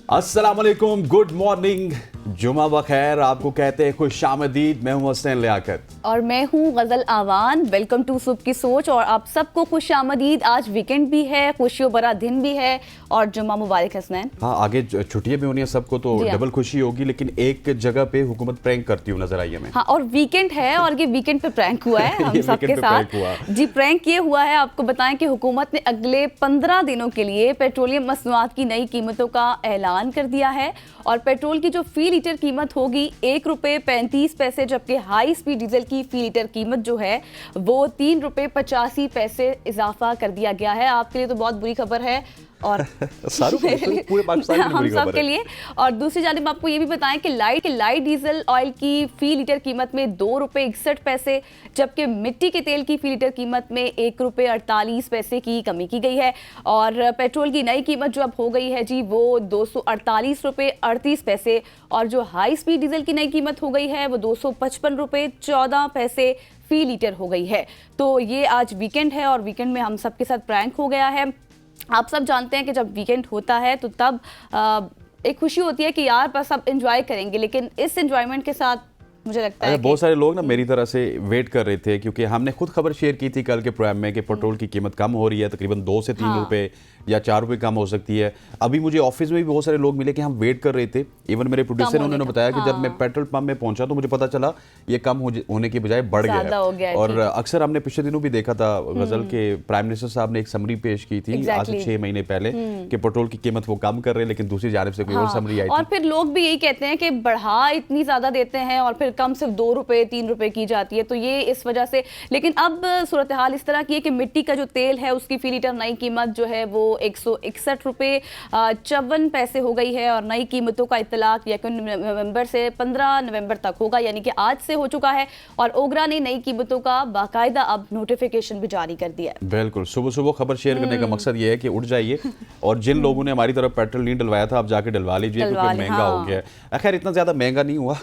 अस्सलाम वालेकुम, good morning, जुमा बखैर। आपको कहते हैं खुश आमदीद। मैं हूं हसन लियाकत और मैं हूं गजल आवान। वेलकम टू सुबह की सोच। और आप सबको खुश आमदीद। आज वीकेंड भी है, खुशियों भरा दिन भी है और जुम्मा मुबारक हसनैन। हाँ, आगे छुट्टियां भी होनी है सबको, तो डबल खुशी होगी। लेकिन एक जगह पे हुकूमत प्रैंक करती हुई नजर आई हमें। हाँ, और वीकेंड है और ये वीकेंड पे प्रैंक हुआ है हम सबके साथ। जी, प्रैंक ये हुआ है, आपको बताएं कि हुकूमत ने अगले 15 दिनों के लिए पेट्रोलियम मसनूआत की नई कीमतों का ऐलान कर दिया है। और पेट्रोल की जो फी लीटर कीमत होगी ₹1.35, जबकि हाई स्पीड डीजल की फी लीटर कीमत जो है वो ₹3.85 इजाफा कर दिया गया है। आपके लिए तो बहुत बुरी खबर है और पूरे पाकिस्तान में हम सब के लिए। और दूसरी जानिब आपको ये भी बताएं कि लाइट डीजल ऑयल की फी लीटर कीमत में ₹2.61, जबकि मिट्टी के तेल की फी लीटर कीमत में ₹1.48 की कमी की गई है। और पेट्रोल की नई कीमत जो अब हो गई है जी वो ₹248.38, और जो हाई स्पीड डीजल की नई कीमत हो गई है वो ₹255.14 फी लीटर हो गई है। तो ये आज वीकेंड है और वीकेंड में हम सबके साथ प्रैंक हो गया है। आप सब जानते हैं कि जब वीकेंड होता है तो तब एक खुशी होती है कि यार बस सब एंजॉय करेंगे, लेकिन इस एंजॉयमेंट के साथ मुझे लगता है बहुत सारे लोग ना मेरी तरह से वेट कर रहे थे, क्योंकि हमने खुद खबर शेयर की थी कल के प्रोग्राम में कि पेट्रोल की कीमत कम हो रही है, तकरीबन 2 से 3 रुपए या 4 रुपए कम हो सकती है। अभी मुझे ऑफिस में भी बहुत सारे लोग मिले कि हम वेट कर रहे थे। इवन मेरे प्रोड्यूसर ने उन्होंने बताया कि जब मैं पेट्रोल पंप में पहुंचा तो मुझे पता चला ये कम होने की बजाय बढ़ गया है। और अक्सर हमने पिछले दिनों भी देखा था गजल के प्राइम मिनिस्टर साहब ने एक समरी पेश की थी आज से 6 महीने पहले कि पेट्रोल की कीमत वो कम कर रहे हैं, लेकिन दूसरी जानिब से कोई और समरी आई थी। और फिर लोग भी यही कहते हैं कि बढ़ा इतनी ज्यादा देते हैं और फिर कम सिर्फ 2 रुपए 3 रुपए की जाती है, तो ये इस वजह से। लेकिन अब सूरत हाल इस तरह की है कि मिट्टी का जो तेल है उसकी फी लीटर नई कीमत जो है वो ₹161.54 हो गई है। और नई कीमतों का इत्तलाक यकीन नवंबर से 15 नवंबर तक होगा, यानी कि आज से हो चुका है। और ओगरा ने नई कीमतों का बाकायदा अब नोटिफिकेशन भी जारी कर दिया है। बिल्कुल, सुबह सुबह खबर शेयर करने का मकसद ये है कि उठ जाइए और जिन लोगों ने हमारी तरफ पेट्रोल नहीं डलवाया था आप जाके डलवा लीजिए, क्योंकि महंगा हो गया है। खैर इतना ज्यादा महंगा नहीं हुआ,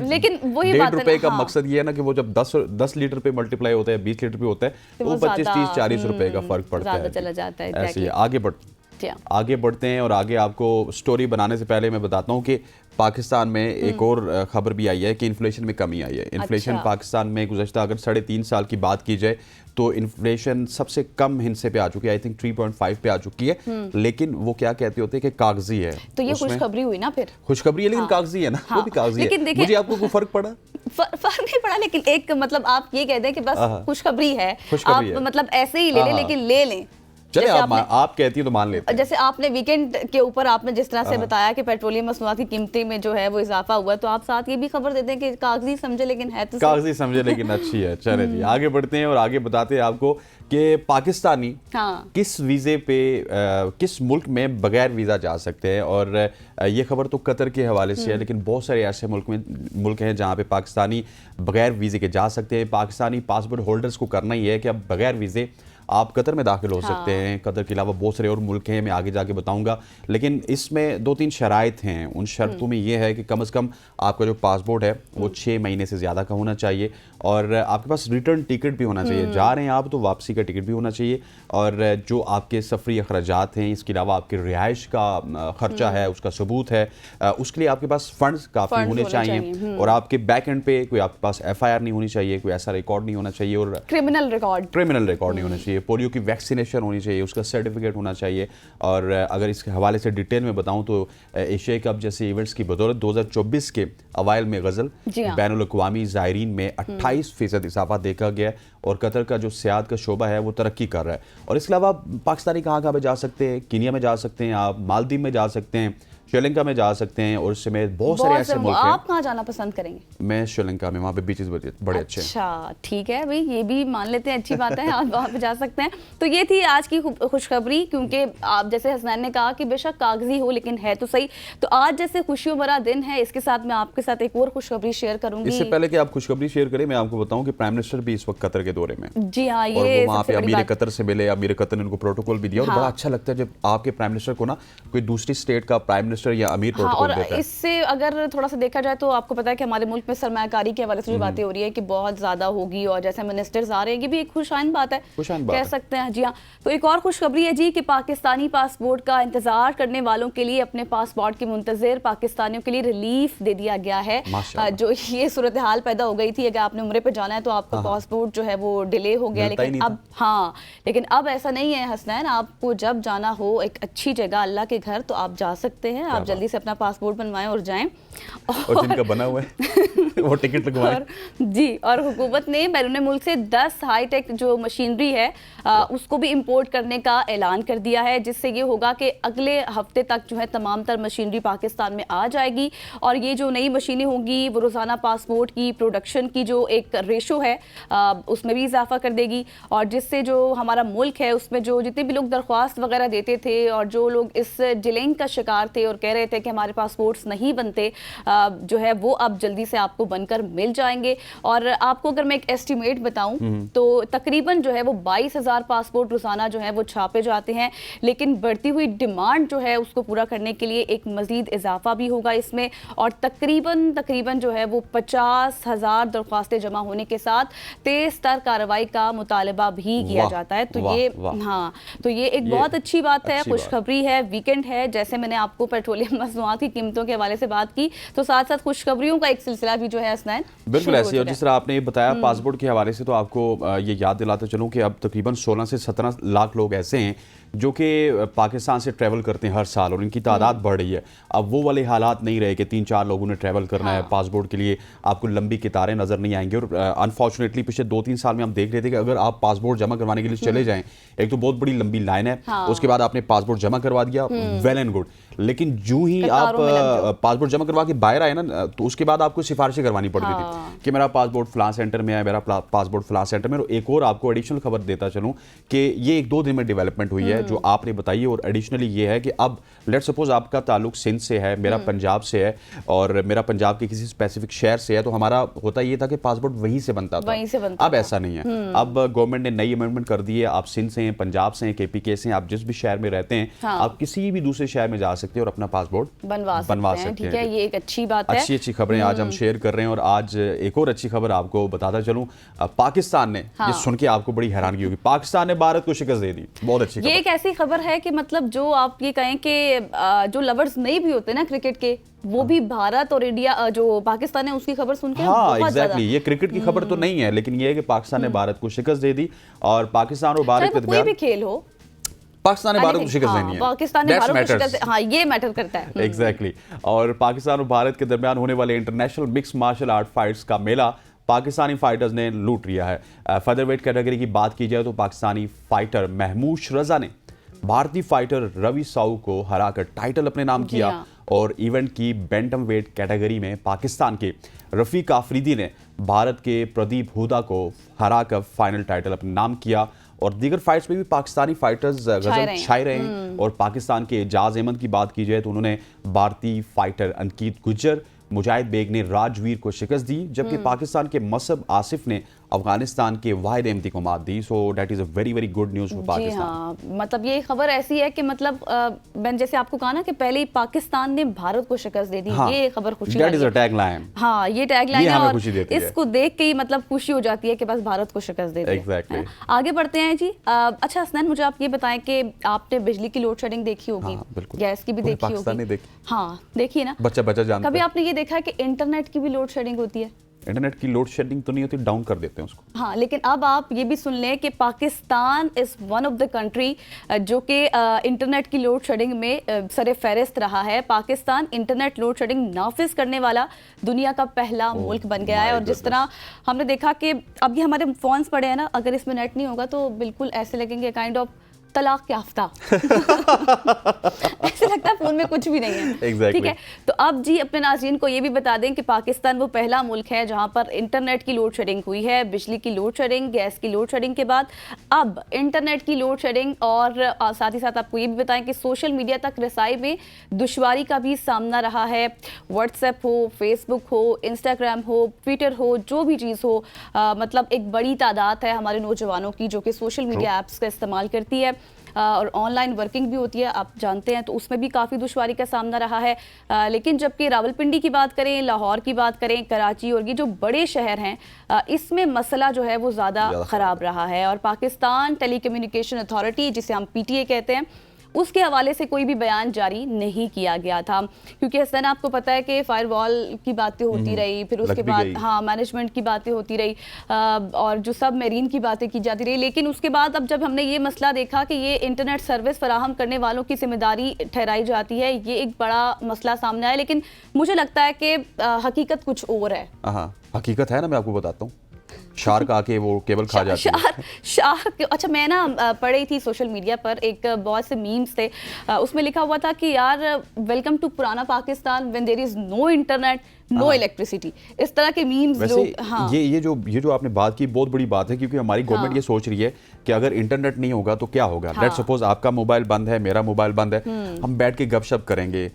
लेकिन वही ₹1.5 का मकसद ये है ना कि वो जब 10 लीटर पे मल्टीप्लाई होता है, 20 लीटर पे होता है, तो वो 25, 30, 40 रुपए का फर्क पड़ता है। चला जाता है। ऐसे आगे बढ़ते हैं। और आगे आपको स्टोरी बनाने से पहले मैं बताता हूँ कि पाकिस्तान में एक और खबर भी आई है कि इन्फ्लेशन में कमी आई है। इन्फ्लेशन पाकिस्तान में गुज़श्ता अगर 3.5 साल की बात की जाए तो इन्फ्लेशन सबसे कम हिस्से पे आ चुकी है, आई थिंक 3.5 पे आ चुकी है। लेकिन वो क्या कहते होते हैं कि कागजी है, तो ये खुशखबरी हुई ना, फिर खुशखबरी है लेकिन कागजी है ना। वो भी कागजी है। मुझे आपको कोई फर्क पड़ा? फर्क नहीं पड़ा, लेकिन एक मतलब आप ये कहते हैं कि बस खुशखबरी है, आप मतलब ऐसे ही ले लें, लेकिन ले लें। चले आप कहती है तो मान लेते हैं। जैसे आपने वीकेंड के ऊपर आपने जिस तरह से बताया कि पेट्रोलियम मसनूआत की कीमतें में जो है वो इजाफा हुआ, तो आप साथ ये भी खबर देते हैं कि कागजी समझे लेकिन है तो कागजी समझे लेकिन अच्छी है। चले जी आगे बढ़ते हैं और आगे बताते हैं आपको कि पाकिस्तानी किस वीज़े पे किस मुल्क में बगैर वीज़ा जा सकते हैं। और ये खबर तो कतर के हवाले से है, लेकिन बहुत सारे ऐसे मुल्क हैं जहाँ पे पाकिस्तानी बगैर वीज़े के जा सकते हैं। पाकिस्तानी पासपोर्ट होल्डर्स को करना ही है कि अब बगैर वीज़े आप कतर में दाखिल हो सकते हैं। कतर के अलावा बहुत सारे और मुल्क हैं, मैं आगे जाके बताऊंगा। लेकिन इसमें 2-3 शराइत हैं। उन शर्तों में ये है कि कम से कम आपका जो पासपोर्ट है वो 6 महीने से ज़्यादा का होना चाहिए और आपके पास रिटर्न टिकट भी होना चाहिए। जा रहे हैं आप तो वापसी का टिकट भी होना चाहिए। और जो आपके सफरी अखराजात हैं, इसके अलावा आपके रिहाइश का खर्चा है उसका सबूत है, उसके लिए आपके पास फंड्स काफ़ी होने चाहिए। और आपके बैक एंड पे कोई आपके पास FIR नहीं होनी चाहिए, कोई ऐसा रिकॉर्ड नहीं होना चाहिए, और क्रिमिनल रिकॉर्ड नहीं होना चाहिए। पोलियो की वैक्सीनेशन होनी चाहिए, उसका सर्टिफिकेट होना चाहिए। और अगर इसके हवाले से डिटेल में बताऊं तो एशिया कप जैसे इवेंट्स की बदौलत 2024 के अवाइल में गजल बैनुल-अक़वामी ज़ायरीन में 28% इजाफा देखा गया और कतर का जो सियाहत का शोबा है वो तरक्की कर रहा है। और इसके अलावा पाकिस्तानी कहाँ पे जा सकते हैं? कीनिया में जा सकते हैं, आप मालदीव में जा सकते हैं, श्रीलंका में जा सकते हैं, और इसमें बहुत सारे ऐसे मुल्क हैं। आप कहाँ जाना पसंद करेंगे? मैं श्रीलंका में, वहाँ पे बीचेस बड़े अच्छे हैं। अच्छा ठीक है भाई, ये भी मान लेते हैं, अच्छी बात है, आप वहाँ पे जा सकते हैं। तो ये थी आज की खुशखबरी, क्योंकि आप जैसे हसनैन ने कहा कि बेशक कागजी हो लेकिन है तो सही। तो आज जैसे खुशियों भरा दिन है, इसके साथ मैं आपके साथ एक और खुशखबरी शेयर करूंगी। इससे पहले कि आप खुशखबरी शेयर करें, मैं आपको बताऊं कि प्राइम मिनिस्टर भी इस वक्त कतर के दौरे में। जी हाँ, ये और वहाँ पे अमीर कतर से मिले, अमीर कतर ने उनको प्रोटोकॉल भी दिया। और बड़ा अच्छा लगता है जब आपके प्राइम मिनिस्टर को ना कोई दूसरी स्टेट का प्राइम मिनिस्टर या अमीर हाँ, प्रोटोकॉल और देता है। इससे अगर थोड़ा सा देखा जाए तो आपको पता है कि हमारे मुल्क में सरमायाकारी के हवाले से जो बातें हो रही है कि बहुत ज्यादा होगी, और जैसे मिनिस्टर्स आ रहे हैं, ये भी एक खुशहाल बात है, कह सकते हैं। जी हाँ, तो एक और खुशखबरी है जी कि पाकिस्तानी पासपोर्ट का इंतजार करने वालों के लिए, अपने पासपोर्ट के मुंतजिर पाकिस्तानियों के लिए रिलीफ दे दिया गया है। जो ये सूरत हाल पैदा हो गई थी, अगर आपने उम्रे पे जाना है तो आपका पासपोर्ट जो है वो डिले हो गया, लेकिन अब लेकिन अब ऐसा नहीं है हसनैन, आपको जब जाना हो एक अच्छी जगह, अल्लाह के घर, तो आप जा सकते हैं। आप जल्दी से अपना पासपोर्ट बनवाएं और जाएं, और जिनका बना हुआ है वो टिकट लगवाएं। जी, और हुकूमत ने बैरून मुल्क से 10 हाईटेक जो मशीनरी है उसको भी इंपोर्ट करने का ऐलान कर दिया है, जिससे ये होगा कि अगले हफ्ते तक जो है तमाम तर मशीनरी पाकिस्तान में आ जाएगी, और ये जो नई मशीनें होंगी वो रोज़ाना पासपोर्ट की प्रोडक्शन की जो एक रेशो है उसमें भी इजाफा कर देगी, और जिससे जो हमारा मुल्क है उसमें जो जितने भी लोग दरख्वास्त वगैरह देते थे और जो लोग इस डिलेइंग का शिकार थे और कह रहे थे कि हमारे पासपोर्ट्स नहीं बनते, जो है वो अब जल्दी से आपको बनकर मिल जाएंगे। और आपको अगर मैं एक एस्टिमेट बताऊं तो तकरीबन जो है वो 22,000 पासपोर्ट रोजाना जो है वो छापे जाते हैं, लेकिन बढ़ती हुई डिमांड जो है उसको पूरा करने के लिए एक मजीद इजाफा भी होगा इसमें, और तकरीबन जो है वो 50,000 दरख्वास्तें जमा होने के साथ तेज तर कार्रवाई का मुतालबा भी किया जाता है। तो ये हाँ, तो ये एक बहुत अच्छी बात है, खुशखबरी है, वीकेंड है। जैसे मैंने आपको पेट्रोलियम मसनूआत की कीमतों के हवाले से बात की, तो साथ साथ खुशखबरियों का एक सिलसिला भी जो है हसनैन बिल्कुल ऐसे, और जिस तरह आपने बताया पासपोर्ट के हवाले से, तो आपको ये याद दिलाते चलूं कि अब तकरीबन 16 से 17 लाख लोग ऐसे हैं जो कि पाकिस्तान से ट्रैवल करते हैं हर साल, और इनकी तादाद बढ़ रही है। अब वो वाले हालात नहीं रहे कि 3-4 लोगों ने ट्रैवल करना है पासपोर्ट के लिए, आपको लंबी कितारें नजर नहीं आएंगी। और अनफॉर्चुनेटली पिछले 2-3 साल में हम देख रहे थे कि अगर आप पासपोर्ट जमा करवाने के लिए चले जाएं, एक तो बहुत बड़ी लंबी लाइन है, उसके बाद आपने पासपोर्ट जमा करवा दिया, वेल एंड गुड, लेकिन जो ही आप पासपोर्ट जमा करवा के बाहर आए ना, तो उसके बाद आपको सिफारिशें करवानी पड़ती थी कि मेरा पासपोर्ट फलां सेंटर में है, मेरा पासपोर्ट फलां सेंटर में। और एक और आपको एडिशनल खबर देता चलूं कि ये 1-2 दिन में डेवलपमेंट हुई है जो आपने बताई, और एडिशनली ये है कि अब लेट सपोज आपका ताल्लुक सिंध से है, मेरा पंजाब से है, और मेरा पंजाब के किसी स्पेसिफिक शहर से है, तो हमारा होता ये था कि पासपोर्ट वहीं से बनता था। अब ऐसा नहीं है, अब गवर्नमेंट ने नई अमेंडमेंट कर दी है, आप सिंध से हैं, पंजाब से हैं, KPK से हैं, आप जिस भी शहर में रहते हैं, आप किसी भी दूसरे शहर में जा सकते हैं और अपना पासपोर्ट बनवा सकते हैं। ठीक है, ये एक अच्छी बात है। अच्छी खबरें आज हम शेयर कर रहे हैं, और आज एक और अच्छी खबर आपको बताता चलूं, पाकिस्तान ने, ये सुन के आपको बड़ी हैरानगी होगी, पाकिस्तान ने भारत को शिकस्त दे दी। बहुत अच्छी खबर। ये एक ऐसी खबर है कि मतलब जो आप ये कहें कि जो लवर्स नहीं भी होते ना क्रिकेट के, वो भी भारत और इंडिया जो पाकिस्तान है उसकी खबर सुन के एग्जैक्टली, ये क्रिकेट की खबर तो नहीं है, लेकिन ये है कि पाकिस्तान ने भारत को शिकस्त दे दी, और पाकिस्तान और भारत के दरमियान कोई भी खेल हो, पाकिस्तान ने भारत को शिकस्त देनी है, पाकिस्तान ने भारत को शिकस्त, हाँ ये मैटर करता है। एग्जैक्टली। और पाकिस्तान और भारत के दरमियान होने वाले international mix martial art fights का मेला पाकिस्तानी फाइटर्स ने लूट लिया है। फेदरवेट कैटेगरी की बात की जाए तो पाकिस्तानी फाइटर महमूद रजा ने भारतीय फाइटर रवि साहू को हराकर टाइटल अपने नाम किया, और इवेंट की बैंटम वेट कैटेगरी में पाकिस्तान के रफीक आफरीदी ने भारत के प्रदीप हुदा को हराकर फाइनल टाइटल अपने नाम किया। और दीगर फाइट्स में भी पाकिस्तानी फाइटर्स गजब छाए रहे हैं। और पाकिस्तान के एजाज अहमद की बात की जाए तो उन्होंने भारतीय फाइटर अंकित गुज्जर, मुजाहिद बेग ने राजवीर को शिकस्त दी, जबकि पाकिस्तान के मसब आसिफ ने अफगानिस्तान के वाहिद अहमदी को मात दी। So that is a very very good news for Pakistan. हाँ, मतलब ये खबर ऐसी है कि मतलब मैंने जैसे आपको कहा ना कि पहले ही पाकिस्तान ने भारत को शिकस्त दे दी, ये खबर खुशी दैट इज अ टैगलाइन। हाँ, ये टैगलाइन है, और इसको देख के ही मतलब खुशी हो जाती है कि बस भारत को शिकस्त दे दी। एग्जैक्टली। आगे बढ़ते हैं जी। अच्छा हसनैन, मुझे आप ये बताएं कि आपने बिजली की लोड शेडिंग देखी होगी, गैस की भी देखी होगी, हाँ देखिए ना, बच्चा जानता है। कभी आपने ये देखा है कि इंटरनेट की भी लोड शेडिंग होती है? इंटरनेट की लोड शेडिंग तो नहीं होती, डाउन कर देते हैं उसको। हाँ, लेकिन अब आप ये भी सुन लें कि Pakistan is one of the country जो कि इंटरनेट की लोड शेडिंग में सरे फहरिस्त रहा है। पाकिस्तान इंटरनेट लोड शेडिंग नाफिज करने वाला दुनिया का पहला मुल्क बन गया है। और जिस तरह हमने देखा कि अब ये हमारे फोन्स पड़े हैं ना, अगर इसमें नेट नहीं होगा तो बिल्कुल ऐसे लगेंगे काइंड ऑफ तलाक याफ्ता ऐसे लगता है फोन में कुछ भी नहीं है। exactly. ठीक है, तो अब जी अपने नाज़रीन को ये भी बता दें कि पाकिस्तान वो पहला मुल्क है जहां पर इंटरनेट की लोड शेडिंग हुई है, बिजली की लोड शेडिंग, गैस की लोड शेडिंग के बाद अब इंटरनेट की लोड शेडिंग। और साथ ही साथ आपको ये भी बताएं कि सोशल मीडिया तक रसाई में दुश्वारी का भी सामना रहा है। व्हाट्सएप हो, फेसबुक हो, इंस्टाग्राम हो, ट्विटर हो, जो भी चीज़ हो, मतलब एक बड़ी तादाद है हमारे नौजवानों की जो कि सोशल मीडिया ऐप्स का इस्तेमाल करती है। और ऑनलाइन वर्किंग भी होती है, आप जानते हैं, तो उसमें भी काफ़ी दुश्वारी का सामना रहा है। लेकिन जबकि रावलपिंडी की बात करें, लाहौर की बात करें, कराची और ये जो बड़े शहर हैं, इसमें मसला जो है वो ज़्यादा ख़राब रहा है। और पाकिस्तान टेलीकम्युनिकेशन अथॉरिटी, जिसे हम PTA कहते हैं, उसके हवाले से कोई भी बयान जारी नहीं किया गया था, क्योंकि हसन आपको पता है कि फायरवॉल की बातें होती रही, फिर उसके बाद हाँ मैनेजमेंट की बातें होती रही, और जो सब मेरीन की बातें की जाती रही। लेकिन उसके बाद अब जब हमने ये मसला देखा कि ये इंटरनेट सर्विस फराहम करने वालों की जिम्मेदारी ठहराई जाती है, ये एक बड़ा मसला सामने आया। लेकिन मुझे लगता है कि हकीकत कुछ और है। हकीकत है ना, मैं आपको बताता हूँ। शार्क आके वो केबल खा जाती है। शार्क, अच्छा मैं ना पढ़ रही थी सोशल मीडिया पर, एक बहुत से मीम्स थे, उसमें लिखा हुआ था कि यार वेलकम टू पुराना Pakistan when there is no internet no electricity, इस तरह के मीम्स लोग। हाँ, ये जो आपने बात की बहुत बड़ी बात है, क्योंकि हमारी गवर्नमेंट ये सोच रही है कि अगर इंटरनेट नहीं होगा तो क्या होगा। लेट सपोज आपका मोबाइल बंद है, मेरा मोबाइल बंद है, हम बैठ के गपशप करेंगे,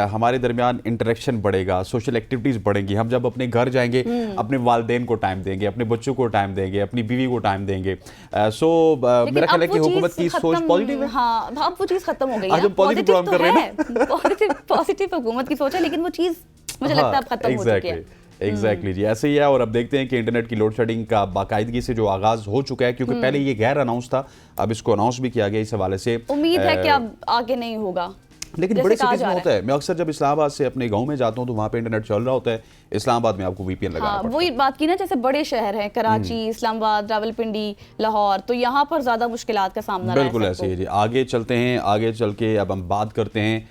हमारे दरमियान इंटरेक्शन बढ़ेगा, सोशल एक्टिविटीज बढ़ेंगी। हम जब अपने घर जाएंगे अपने वालिदैन को टाइम देंगे, अपने बच्चों को टाइम देंगे, अपनी बीवी को टाइम देंगे। सो मेरा ख्याल है कि हुकूमत की सोच पॉजिटिव है। हाँ, अब वो चीज खत्म हो गई है। आज हम पॉजिटिव प्रोग्राम कर रहे हैं, पॉजिटिव हुकूमत की सोच है, लेकिन वो चीज मुझे लगता है अब खत्म हो चुकी है। एग्जैक्टली जी, ऐसे ही है। और अब देखते हैं कि इंटरनेट की लोड शेडिंग का बाकायदगी से जो आगाज हो चुका है, क्योंकि पहले ये गैर अनाउंस था, अब इसको अनाउंस भी किया गया। इस हवाले से उम्मीद है कि अब आगे नहीं होगा, लेकिन बड़े सिटीज में होता है। मैं अक्सर जब इस्लामाबाद से अपने गांव में जाता हूं तो वहां पे इंटरनेट चल रहा होता है। इस्लामाबाद में आपको VPN लगाना पड़ता है। वही बात की ना, जैसे बड़े शहर हैं कराची, इस्लामाबाद, रावलपिंडी, लाहौर, तो यहाँ पर ज्यादा मुश्किलात का सामना बिल्कुल ऐसे ही जी। आगे चलते हैं, आगे चल के अब हम बात करते हैं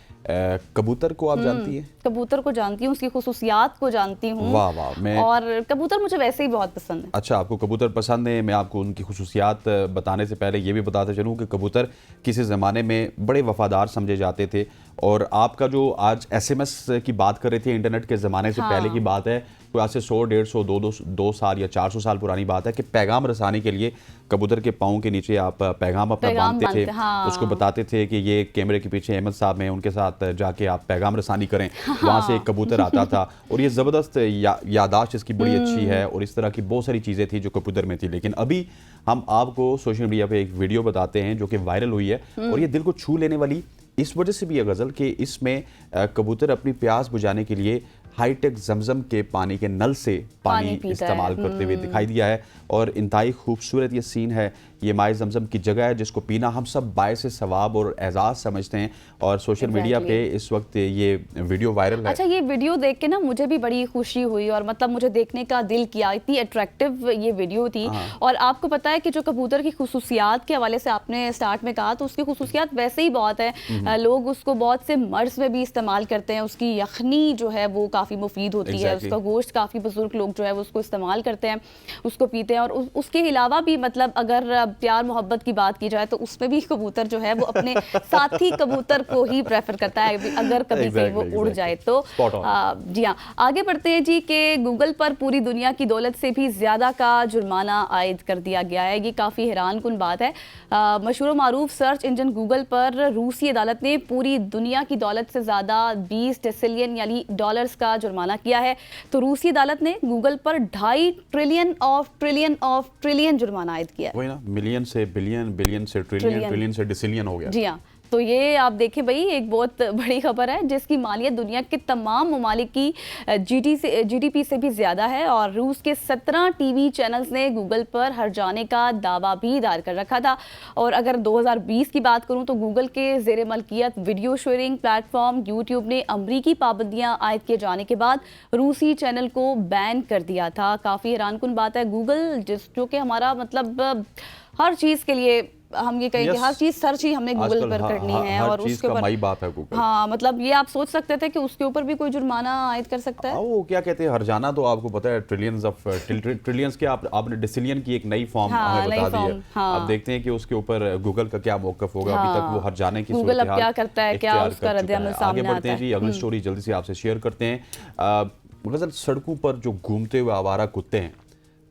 कबूतर को। आप जानती हैं? कबूतर को जानती हूँ, उसकी खुसूसियात को जानती हूँ। वाह वाह। और कबूतर मुझे वैसे ही बहुत पसंद है। अच्छा, आपको कबूतर पसंद है। मैं आपको उनकी खुसूसियात बताने से पहले ये भी बताता चलूँ कि कबूतर किसी ज़माने में बड़े वफादार समझे जाते थे। और आपका जो आज SMS की बात कर रहे थे, इंटरनेट के ज़माने से पहले की बात है, कोई आज से 100, 150, 2 साल या 400 साल पुरानी बात है कि पैगाम रसाने के लिए कबूतर के पाँव के नीचे आप पैगाम अपना बांधते थे। उसको बताते थे कि ये कैमरे के पीछे अहमद साहब हैं, उनके साथ जाके आप पैगाम रसानी करें। वहाँ से एक कबूतर आता था और ये ज़बरदस्त यादाश्त इसकी बड़ी अच्छी है। और इस तरह की बहुत सारी चीज़ें थी जो कबूतर में थी। लेकिन अभी हम आपको सोशल मीडिया पे एक वीडियो बताते हैं जो कि वायरल हुई है, और ये दिल को छू लेने वाली इस वजह से भी है गज़ल कि इसमें कबूतर अपनी प्यास बुझाने के लिए हाईटेक जमजम के पानी के नल से पानी इस्तेमाल करते हुए दिखाई दिया है। और इंतहाई खूबसूरत ये सीन है। ये माए जमजम की जगह है जिसको पीना हम सब बायसे सवाब और एजाज़ समझते हैं। और सोशल मीडिया पे इस वक्त ये वीडियो वायरल है। अच्छा, ये वीडियो देख के ना मुझे भी बड़ी खुशी हुई, और मतलब मुझे देखने का दिल किया, इतनी अट्रैक्टिव ये वीडियो थी। और आपको पता है कि जो कबूतर की खुसूसियात के हवाले से आपने स्टार्ट में कहा, तो उसकी खुसूसियात वैसे ही बहुत है। लोग उसको बहुत से मर्ज में भी इस्तेमाल करते हैं। उसकी यखनी जो है वो काफ़ी मुफीद होती है, उसका गोश्त काफ़ी बुजुर्ग लोग जो है वो उसको इस्तेमाल करते हैं, उसको पीते हैं। और उसके अलावा भी मतलब अगर प्यार मोहब्बत की बात की जाए तो उसमें भी कबूतर जो है वो अपने साथी कबूतर को ही प्रेफर करता है, अगर कभी कहीं वो उड़ जाए तो। जी हाँ, आगे बढ़ते हैं जी कि गूगल पर पूरी दुनिया की दौलत से भी ज़्यादा का जुर्माना आयद कर दिया गया है। ये काफ़ी हैरान कुन बात है। मशहूर मारूफ सर्च इंजन गूगल पर रूसी अदालत ने पूरी दुनिया की दौलत से ज़्यादा 20 ट्रिलियन यानी डॉलर्स का जुर्माना किया है। तो रूसी अदालत ने गूगल पर 2.5 ट्रिलियन जुर्माना आयद किया है। वही ना, मिलियन से बिलियन, बिलियन से ट्रिलियन, ट्रिलियन से डिसिलियन हो गया। जी हाँ, तो ये आप देखिए भाई, एक बहुत बड़ी खबर है जिसकी मालियत दुनिया के तमाम ममालिक की GDP से भी ज़्यादा है। और रूस के 17 TV चैनल्स ने गूगल पर हर्जाने का दावा भी दायर कर रखा था। और अगर 2020 की बात करूं तो गूगल के ज़ेर मलकियत वीडियो शेयरिंग प्लेटफॉर्म यूट्यूब ने अमरीकी पाबंदियां आयद किए जाने के बाद रूसी चैनल को बैन कर दिया था। काफ़ी हैरानकुन बात है। गूगल जो कि हमारा मतलब हर चीज़ के लिए हम ये कहें कि हर चीज सर्च ही हमने गूगल पर करनी है, और उसके ऊपर माई बाप है गूगल। हाँ, मतलब ये आप सोच सकते थे कि उसके ऊपर भी कोई जुर्माना आयद कर सकता है। वो क्या कहते हैं, हर्जाना तो आपको पता है ट्रिलियंस के। आपने डिसिलियन की एक नई फॉर्म हमें बता दी है। अब देखते हैं कि उसके ऊपर गूगल का क्या मौकफ होगा। अभी तक वो हर्जाने की गूगल अब क्या करता है, क्या उसका रद्द-ए-अमल सामने आता है। आगे बढ़ते हैं जी, अगली स्टोरी जल्दी से आपसे शेयर करते हैं। गज़ल, सड़कों पर जो घूमते हुए आवारा कुत्ते हैं,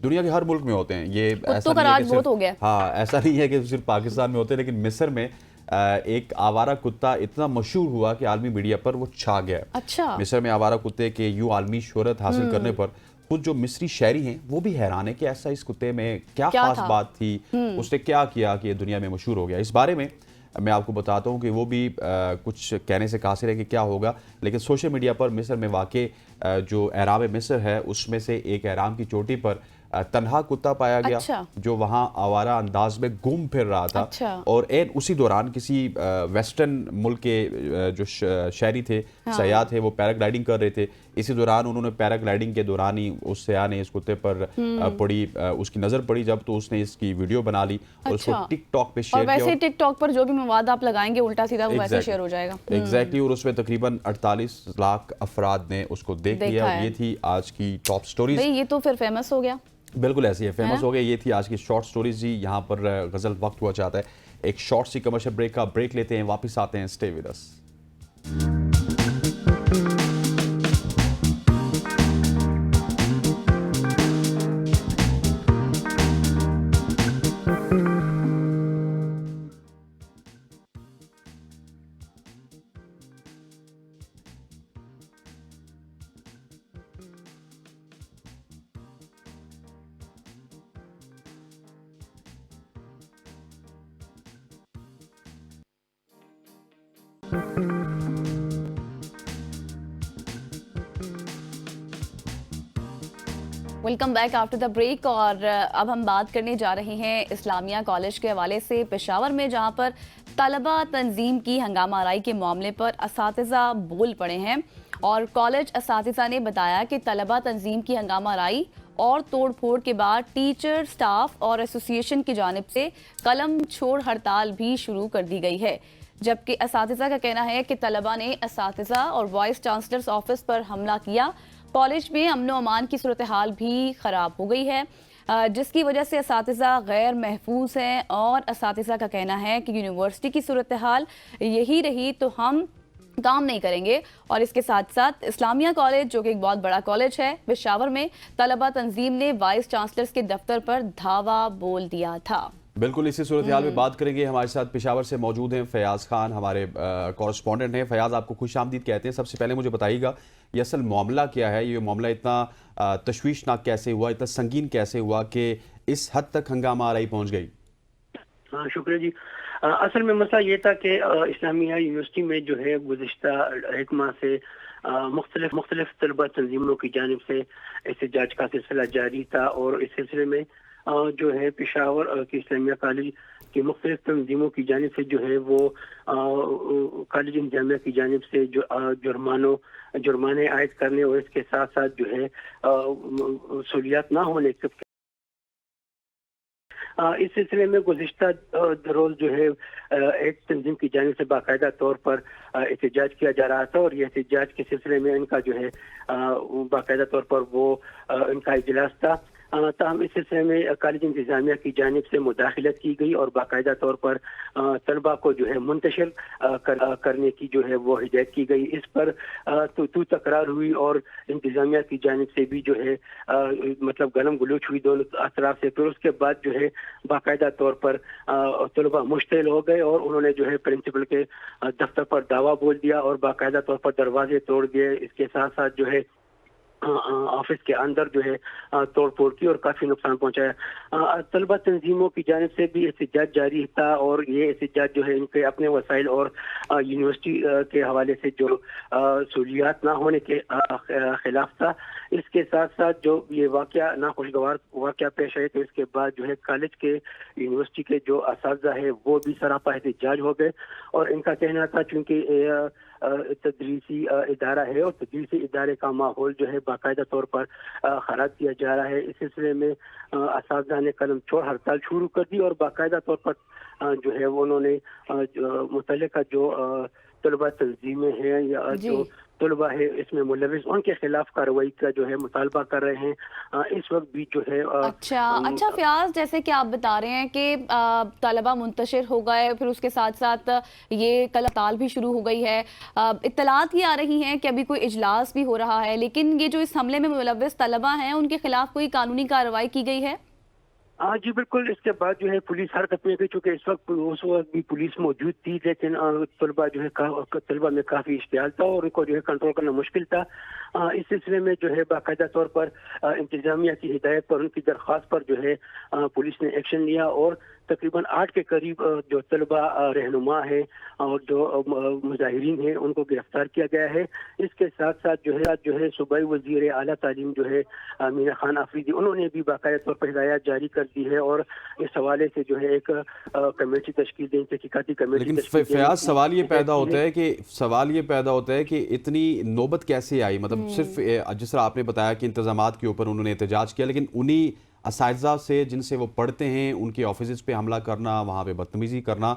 दुनिया के हर मुल्क में होते हैं। ये ऐसा नहीं है कि सिर्फ, हो गया। हाँ, ऐसा नहीं है कि सिर्फ पाकिस्तान में होते हैं, लेकिन मिस्र में एक आवारा कुत्ता इतना मशहूर हुआ कि आलमी मीडिया पर वो छा गया। अच्छा। मिस्र में आवारा कुत्ते के यूं आलमी शोहरत हासिल करने पर खुद जो मिस्री शहरी हैं वो भी हैरान है कि ऐसा इस कुत्ते में क्या खास बात थी, उसने क्या किया कि ये दुनिया में मशहूर हो गया। इस बारे में मैं आपको बताता हूँ कि वो भी कुछ कहने से कासिर है कि क्या होगा। लेकिन सोशल मीडिया पर मिस्र में वाक़े जो एहराम मिस्र है उसमें से एक एहराम की चोटी पर तन्हा कुत्ता पाया गया। अच्छा। जो वहाँ आवारा अंदाज में घूम फिर रहा था। अच्छा। और उसी दौरान किसी वेस्टर्न मुल्क के जो शहरी थे, सयाह थे, वो पैराग्लाइडिंग कर रहे थे। इसी दौरान उन्होंने पैराग्लाइडिंग के दौरान ही उस सयाह ने इस कुत्ते पर उसकी नज़र पड़ी जब, तो उसने इसकी वीडियो बना ली और उसको टिकटॉक पे शेयर किया। वैसे टिकटॉक पर जो भी मवाद आप लगाएंगे उल्टा सीधा वो वैसे शेयर हो जाएगा। एग्जैक्टली। और उसमें तकरीबन 48 लाख अफराद ने उसको देख लिया। ये थी आज की टॉप स्टोरीज। ये तो फिर फेमस हो गया। बिल्कुल ऐसी है, फेमस हो गए। ये थी आज की शॉर्ट स्टोरीज जी। यहाँ पर गजल वक्त हुआ चाहता है एक शॉर्ट सी कमर्शियल ब्रेक का। ब्रेक लेते हैं, वापस आते हैं। Stay with us. Welcome back after the break. और अब हम बात करने जा रहे हैं इस्लामिया कॉलेज के हवाले से पेशावर में, जहां पर तलबा तंजीम की हंगामा आराई के मामले पर असातिज़ा बोल पड़े हैं। और कॉलेज असातिज़ा ने बताया कि तलबा तंजीम की हंगामा आराई और तोड़ फोड़ के बाद टीचर, स्टाफ और एसोसिएशन की जानिब से कलम छोड़ हड़ताल भी शुरू कर दी गई है। जबकि असातिज़ा का कहना है कि तलबा ने असातिज़ा और वाइस चांसलर्स ऑफिस पर हमला किया। कॉलेज में अमन व अमान की सूरत हाल भी ख़राब हो गई है, जिसकी वजह से असातिज़ा गैर महफूज हैं। और असातिज़ा का कहना है कि यूनिवर्सिटी की सूरत हाल यही रही तो हम काम नहीं करेंगे। और इसके साथ साथ इस्लामिया कॉलेज, जो कि एक बहुत बड़ा कॉलेज है पेशावर में, तलबा तंजीम ने वाइस चांसलर्स के दफ्तर पर धावा बोल दिया था। बिल्कुल इसी सूरत हाल में बात करेंगे। हमारे साथ पेशावर से मौजूद हैं फयाज खान, हमारे कॉरेस्पॉन्डेंट हैं। फयाज, आपको खुश आमदीद कहते हैं। सबसे पहले मुझे बताइएगा ये असल मामला क्या है? ये मामला इतना तशवीशनाक कैसे हुआ, इतना संगीन कैसे हुआ कि इस हद तक हंगामा आराई पहुंच गई? हाँ, शुक्रिया जी। असल में मसला ये था कि इस्लामिया यूनिवर्सिटी में जो है गुज़िश्ता एक माह से मुख्तलिफ तलबा तंजीमों की जानिब से एहतजाज का सिलसिला जारी था। और इस सिलसिले में जो है पेशावर की इस्लामिया कॉलेज की मुख्तलिफ तंजीमों की जानिब से जो है वो कॉलेज इंतजामिया की जानिब से जो जुर्माने आयद करने और इसके साथ साथ जो है सहूलियात ना होने के इस सिलसिले में गुज़िश्ता रोज जो है एक तंजीम की जानिब से बाकायदा तौर पर एहतजाज किया जा रहा था। और यह एहतजाज के सिलसिले में इनका जो है बाकायदा तौर पर वो इनका इजलास था। ताहम इस सिलसिले में कॉलेज इंतजामिया की जानिब से मुदाखिलत की गई और बाकायदा तौर पर तलबा को जो है मुंतशिर करने की जो है वो हिदायत की गई। इस पर तू तकरार हुई और इंतजामिया की जानिब से भी जो है मतलब गलम गलोच हुई दोनों अतराफ से। फिर उसके बाद जो है बाकायदा तौर पर तलबा मुश्तिल हो गए और उन्होंने जो है प्रिंसिपल के दफ्तर पर दावा बोल दिया और बाकायदा तौर पर दरवाजे तोड़ दिए। इसके साथ साथ जो है ऑफिस के अंदर जो है तोड़ फोड़ की और काफी नुकसान पहुंचाया। तलबा तंजीमों की जानिब से भी एहतजाज जारी था और ये एहतजाज जो है इनके अपने वसाइल और यूनिवर्सिटी के हवाले से जो सहूलियात ना होने के खिलाफ था। इसके साथ साथ जो ये वाकया नाखुशगवार वाकया पेश आए तो इसके बाद जो है कॉलेज के यूनिवर्सिटी के जो असातिज़ा है वो भी सरापा एहतजाज हो गए। और इनका कहना था चूँकि तदरीसी इदारा है और तदरीसी इदारे का माहौल जो है बाकायदा तौर पर खराब किया जा रहा है। इस सिलसिले में असातिज़ा ने कलम छोड़ हड़ताल शुरू कर दी और बाकायदा तौर पर जो है वो उन्होंने मुतल्लिका जो तलबा तंजीमें हैं या जो तलबा है इसमें मुलविस उनके खिलाफ कार्रवाई का जो है मुतालबा कर रहे हैं इस वक्त भी जो है। अच्छा फयाज, जैसे कि आप बता रहे हैं कि तलबा मुंतशिर हो गए, फिर उसके साथ साथ ये कल हड़ताल भी शुरू हो गई है। इत्तलात ये आ रही हैं कि अभी कोई इजलास भी हो रहा है, लेकिन ये जो इस हमले में मुलविस तलबा हैं उनके खिलाफ कोई कानूनी कार्रवाई की गई है? हाँ जी बिल्कुल। इसके बाद जो है पुलिस हरकत में गई, चूँकि इस वक्त उस वक्त भी पुलिस मौजूद थी, लेकिन तलबा जो है तलबा में काफ़ी इश्तियाल था और उनको जो है कंट्रोल करना मुश्किल था। इस सिलसिले में जो है बाकायदा तौर पर इंतजामिया की हिदायत पर उनकी दरख्वास्त पर जो है पुलिस ने एक्शन लिया और तकरीबन 8 के करीब जो तलबा रहनुमा है और जो मुजाहिरीन हैं उनको गिरफ्तार किया गया है। इसके साथ साथ जो है सूबाई वजीर आला तालीम जो है मीना खान आफरीदी, उन्होंने भी बाकायदा तौर पर हिदायत जारी कर दी है और इस हवाले से जो है एक कमेटी तश्कील दें, तहकीकाती कमेटी। लेकिन फयाज सवाल ये पैदा होता है कि इतनी नौबत कैसे आई? मतलब सिर्फ जिस तरह आपने बताया कि इंतजामात के ऊपर उन्होंने एहतजाज किया, लेकिन उन्हीं असातिज़ा से जिनसे वो पढ़ते हैं उनके ऑफिस पे हमला करना, वहाँ पे बदतमीजी करना,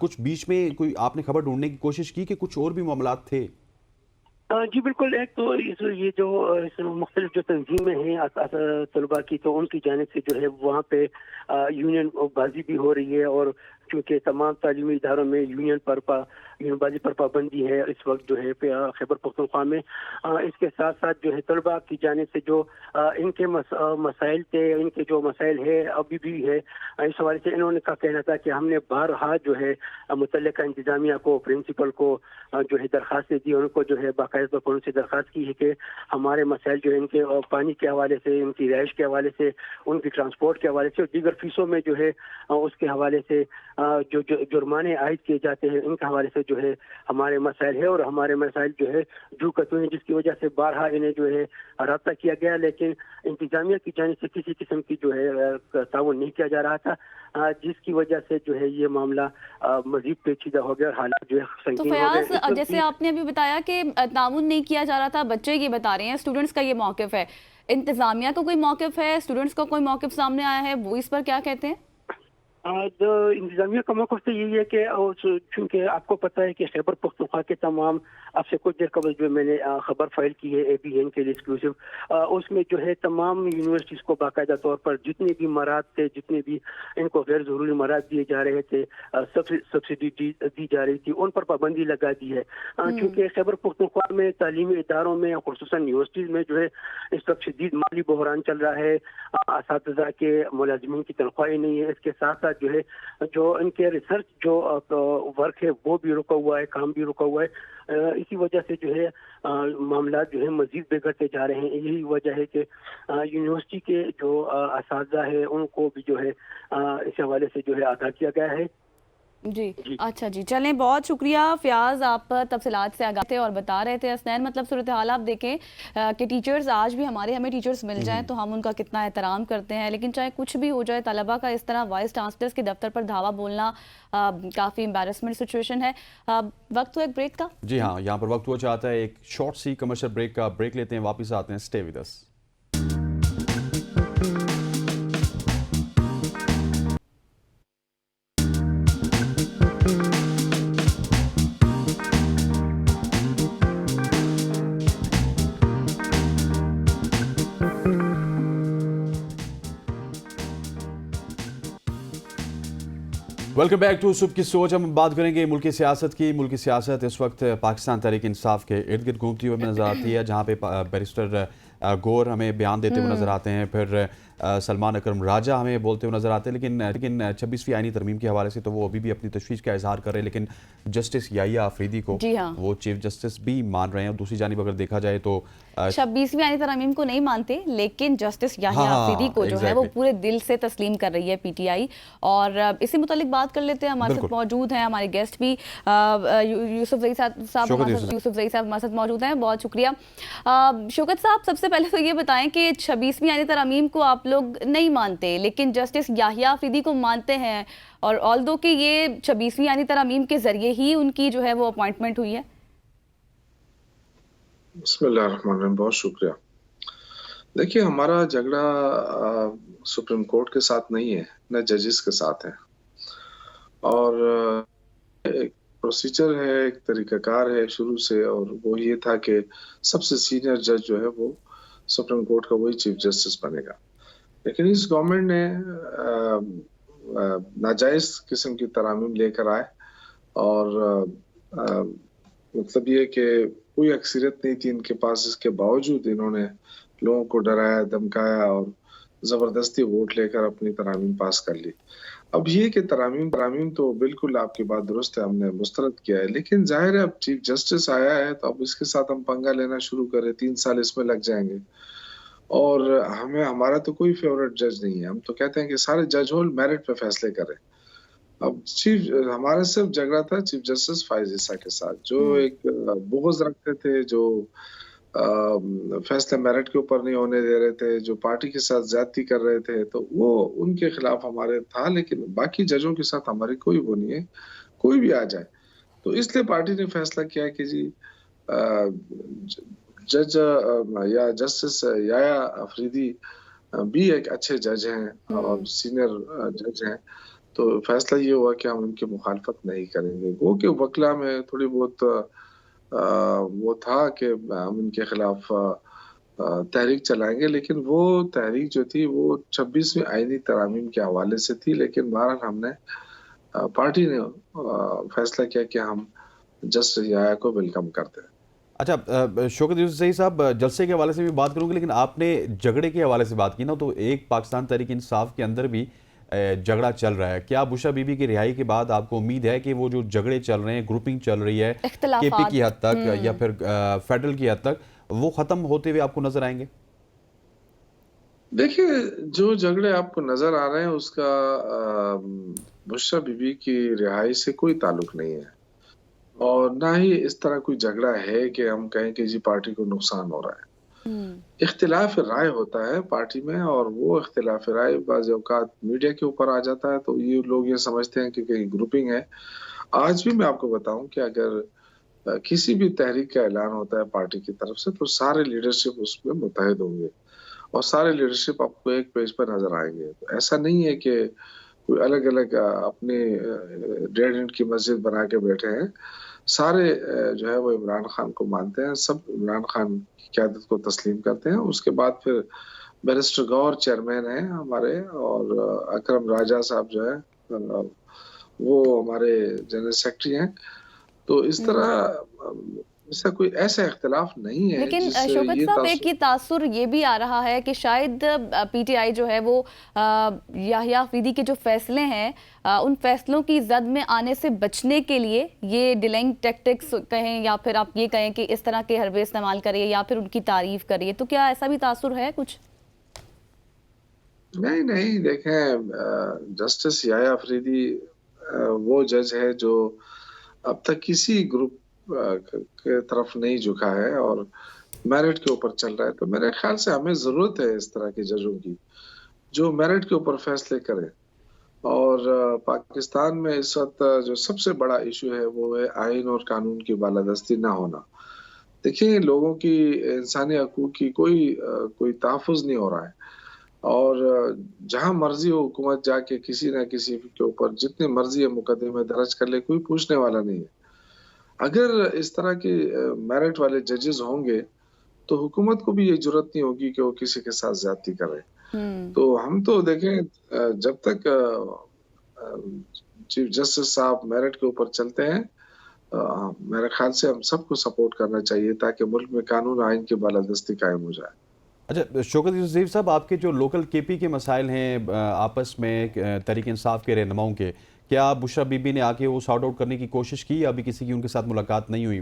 कुछ बीच में कोई आपने खबर ढूंढने की कोशिश की कि कुछ और भी मामलात थे? जी बिल्कुल। एक तो ये जो मुख्तलिफ जो तंजीमें हैं तलबा की, तो उनकी जानिब से जो है वहाँ पे यूनियन बाजी भी हो रही है और चूँकि तमाम तालीमी इदारों में यूनियनबाजी पर पाबंदी है इस वक्त जो है खैबर पख्तूनख्वा में। इसके साथ साथ जो है तलबा की जानिब से जो इनके मसाइल थे, इनके जो मसाइल है अभी भी है, इस हवाले से इन्होंने का कहना था कि हमने बारहा जो है मुतल्लिका इंतजामिया को, प्रिंसिपल को जो है दरख्वास्त दी, उनको जो है बाकायदा तौर पर उनसे दरख्वास्त की है कि हमारे मसाइल जो है इनके पानी के हवाले से, इनकी रिहाइश के हवाले से, उनकी ट्रांसपोर्ट के हवाले से और दीगर फीसों में जो है उसके हवाले से जो जुर्माने आयद किए जाते हैं, इनके हवाले से जो है हमारे मसाइल है और हमारे मसाइल जो है जुकत हुए हैं, जिसकी वजह से बारहा इन्हें जो है राब्ता किया गया, लेकिन इंतजामिया की जानिब से किसी किस्म की जो है ताउन नहीं किया जा रहा था, जिसकी वजह से जो है ये मामला मजीद पेचीदा हो गया और हालात जो है संगीन हो गए। तो जैसे आपने अभी बताया कि ताउन नहीं किया जा रहा था, बच्चे ये बता रहे हैं, स्टूडेंट्स का ये मौक़िफ़ है, इंतजामिया का कोई मौक़िफ़ है, स्टूडेंट्स का कोई मौक़िफ़ सामने आया है, वो इस पर क्या कहते हैं? इंतजामिया का मौक़िफ़ तो यही है कि चूँकि आपको पता है कि खैबर पख्तूनख्वा के तमाम, आपसे कुछ देर कबल जो मैंने खबर फाइल की है ABN के लिए एक्सक्लूसिव, उसमें जो है तमाम यूनिवर्सिटीज़ को बाकायदा तौर पर जितने भी मराद थे, जितने भी इनको गैर ज़रूरी मराद दिए जा रहे थे, सब्सिडी दी जा रही थी, उन पर पाबंदी लगा दी है। चूँकि खैबर पख्तूनख्वा में तालीमी इदारों में खुसूसन यूनिवर्सिटीज़ में जो है इस वक्त शदीद माली बहरान चल रहा है, असातिज़ा के मुलाजिमीन की तनख्वाही नहीं है, इसके साथ साथ जो है जो इनके रिसर्च जो वर्क है वो भी रुका हुआ है, काम भी रुका हुआ है। इसी वजह से जो है मामला जो है मजीद बिगड़ते जा रहे हैं। यही वजह है कि यूनिवर्सिटी के जो असातिज़ा है उनको भी जो है इस हवाले से जो है आगाह किया गया है। जी अच्छा जी, चलें, बहुत शुक्रिया फयाज, आप तफसीलात से आगाह थे और बता रहे थे। हसनैन, मतलब सूरत हाल आप देखें कि टीचर्स आज भी हमें टीचर्स मिल जाएं तो हम उनका कितना एहतराम करते हैं, लेकिन चाहे कुछ भी हो जाए, तलबा का इस तरह वाइस चांसलर्स के दफ्तर पर धावा बोलना काफ़ी एम्बैरसमेंट सिचुएशन है। वक्त हुआ एक ब्रेक का। जी हाँ, यहाँ पर वक्त हुआ चाहता है एक शॉर्ट सी कमर्शियल ब्रेक का। ब्रेक लेते हैं, वापस आते हैं, stay with us. Welcome back to सुबह की सोच। हम बात करेंगे मुल्क की सियासत की। मुल्क की सियासत इस वक्त पाकिस्तान तहरीक इंसाफ के इर्द गिर्द घूमती हुई नज़र आती है, जहाँ पे बैरिस्टर गौर हमें बयान देते हुए नज़र आते हैं, फिर सलमान अकरम राजा हमें बोलते हुए नज़र आते हैं, लेकिन 26वीं आईनी तरमीम के हवाले से तो वो अभी भी अपनी तशवीश का इजहार कर रहे हैं, लेकिन जस्टिस याहिया आफरीदी को वो चीफ जस्टिस भी मान रहे हैं। और दूसरी जानिब अगर देखा जाए तो 26वीं आईनी तरमीम को नहीं मानते, लेकिन जस्टिस याहिया आफरीदी को जो है वो पूरे दिल से तस्लीम कर रही है PTI। और इसी मुतालिक बात कर लेते हैं, हमारे साथ मौजूद हैं हमारे गेस्ट भी, यूसुफ ज़ई साहब हमारे साथ मौजूद हैं, बहुत शुक्रिया। शौकत साहब, सबसे पहले तो ये बताएं कि 26वीं आईनी तरमीम को आप लोग नहीं मानते, लेकिन जस्टिस याहिया आफरीदी को मानते हैं, और ऑल्दो कि ये 26वीं आईनी तरमीम के जरिए ही उनकी जो है वो अपॉइंटमेंट हुई है। बिस्मिल्लाहिर्रहमानिर्रहीम, बहुत शुक्रिया। देखिए, हमारा झगड़ा सुप्रीम कोर्ट के साथ नहीं है, न जजेस के साथ है, और एक प्रोसीजर है, एक तरीकाकार है शुरू से, और वो ये था कि सबसे सीनियर जज जो है वो सुप्रीम कोर्ट का वही चीफ जस्टिस बनेगा। लेकिन इस गवर्नमेंट ने नाजायज किस्म की तरामीम लेकर आए, और मतलब ये कि कोई अक्सरियत नहीं थी इनके पास, इसके बावजूद इन्होंने लोगों को डराया, धमकाया और जबरदस्ती वोट लेकर अपनी तरामीम पास कर ली। अब ये कि तरामीम तो बिल्कुल आपकी बात दुरुस्त है, हमने मुस्तरद किया है, लेकिन जाहिर है अब चीफ जस्टिस आया है तो अब इसके साथ हम पंगा लेना शुरू करें, 3 साल इसमें लग जाएंगे। और हमें हमारा तो कोई फेवरेट जज नहीं है। हम तो कहते हैं कि सारे जज हो मेरिट पे फैसले करें। अब हमारा सिर्फ झगड़ा था चीफ जस्टिस फाइज ईसा के साथ, जो एक बुग़्ज़ रखते थे, जो फैसले मेरिट के ऊपर नहीं होने दे रहे थे, जो पार्टी के साथ ज्यादती कर रहे थे, तो वो उनके खिलाफ हमारे था। लेकिन बाकी जजों के साथ हमारी कोई वो नहीं है, कोई भी आ जाए। तो इसलिए पार्टी ने फैसला किया कि जी जज या जस्टिस याया अफरीदी भी एक अच्छे जज हैं और सीनियर जज हैं। तो फैसला ये हुआ कि हम इनकी मुखालफत नहीं करेंगे। वो कि वकला में थोड़ी बहुत वो था कि हम इनके खिलाफ तहरीक चलाएंगे, लेकिन वो तहरीक जो थी वो 26वीं आईनी तरामीम के हवाले से थी। लेकिन बहरहाल हमने पार्टी ने फैसला किया कि हम जस्टिस याया को वेलकम करते हैं। अच्छा, शौकत यूसुफ ज़ई साहब, जलसे के हवाले से भी बात करूँगी, लेकिन आपने झगड़े के हवाले से बात की ना, तो एक पाकिस्तान तहरीक इंसाफ के अंदर भी झगड़ा चल रहा है। क्या बुशरा बीबी की रिहाई के बाद आपको उम्मीद है कि वो जो झगड़े चल रहे हैं, ग्रुपिंग चल रही है केपी की हद तक या फिर फेडरल की हद तक, वो खत्म होते हुए आपको नजर आएंगे? देखिए, जो झगड़े आपको नजर आ रहे हैं उसका बुशरा बीबी की रिहाई से कोई ताल्लुक नहीं है, और ना ही इस तरह कोई झगड़ा है कि हम कहें कि जी पार्टी को नुकसान हो रहा है। इख्तिलाफ राय होता है पार्टी में, और वो इख्तिलाफ राय बाज़ औक़ात मीडिया के ऊपर आ जाता है, तो ये लोग ये समझते हैं कि कहीं ग्रुपिंग है। आज भी मैं आपको बताऊं कि अगर किसी भी तहरीक का ऐलान होता है पार्टी की तरफ से, तो सारे लीडरशिप उसमें मुत्तहिद होंगे और सारे लीडरशिप आपको एक पेज पर नजर आएंगे। तो ऐसा नहीं है कि कोई अलग अलग अपने 1.5 ईंट की मस्जिद बना के बैठे हैं। सारे जो है वो इमरान खान को मानते हैं, सब इमरान खान की क़यादत को तस्लीम करते हैं। उसके बाद फिर बैरिस्टर गौहर चेयरमैन हैं हमारे, और अकरम राजा साहब जो है वो हमारे जनरल सेक्रेटरी हैं। तो इस तरह इसका कोई ऐसा इख्तिलाफ नहीं है। लेकिन शौकत साहब, एक ये तासुर ये भी आ रहा है कि शायद पीटीआई जो है वो याह्या अफरीदी के जो फैसले हैं उन फैसलों की जद में आने से बचने के लिए ये डिलेइंग टैक्टिक्स कहें, या फिर आप ये कहें कि इस तरह के हरबे इस्तेमाल करिए या फिर उनकी तारीफ करिए, तो क्या ऐसा भी तासुर है कुछ? नहीं, देखें, जस्टिस याह्या अफरीदी वो जज है जो अब तक किसी ग्रुप के तरफ नहीं झुका है और मेरिट के ऊपर चल रहा है। तो मेरे ख्याल से हमें जरूरत है इस तरह के जजों की, जो मेरिट के ऊपर फैसले करें। और पाकिस्तान में इस वक्त जो सबसे बड़ा इशू है वो है आइन और कानून की बालादस्ती ना होना। देखिए, लोगों की इंसानी हकूक की कोई तहफ़्फ़ुज़ नहीं हो रहा है, और जहां मर्जी हो हुकूमत जाके किसी ना किसी के ऊपर जितने मर्जी है मुकदमे दर्ज कर ले, कोई पूछने वाला नहीं है। अगर इस तरह के मेरिट वाले जजेस होंगे तो हुकूमत को भी ये जुर्रत नहीं होगी कि वो किसी के साथ ज्यादती करे। तो हम तो देखें, जब तक चीफ जस्टिस साहब मेरिट के ऊपर चलते हैं, मेरे ख्याल से हम सबको सपोर्ट करना चाहिए ताकि मुल्क में कानून आइन की बालादस्ती कायम हो जाए। अच्छा, शौकत यूसुफ साहब, आपके जो लोकल केपी के मसाइल हैं आपस में तहरीक इंसाफ के रहनुमाओं के, क्या बुशरा बीबी ने आके वो सॉर्ट आउट करने की कोशिश की, अभी किसी की उनके साथ मुलाकात नहीं हुई?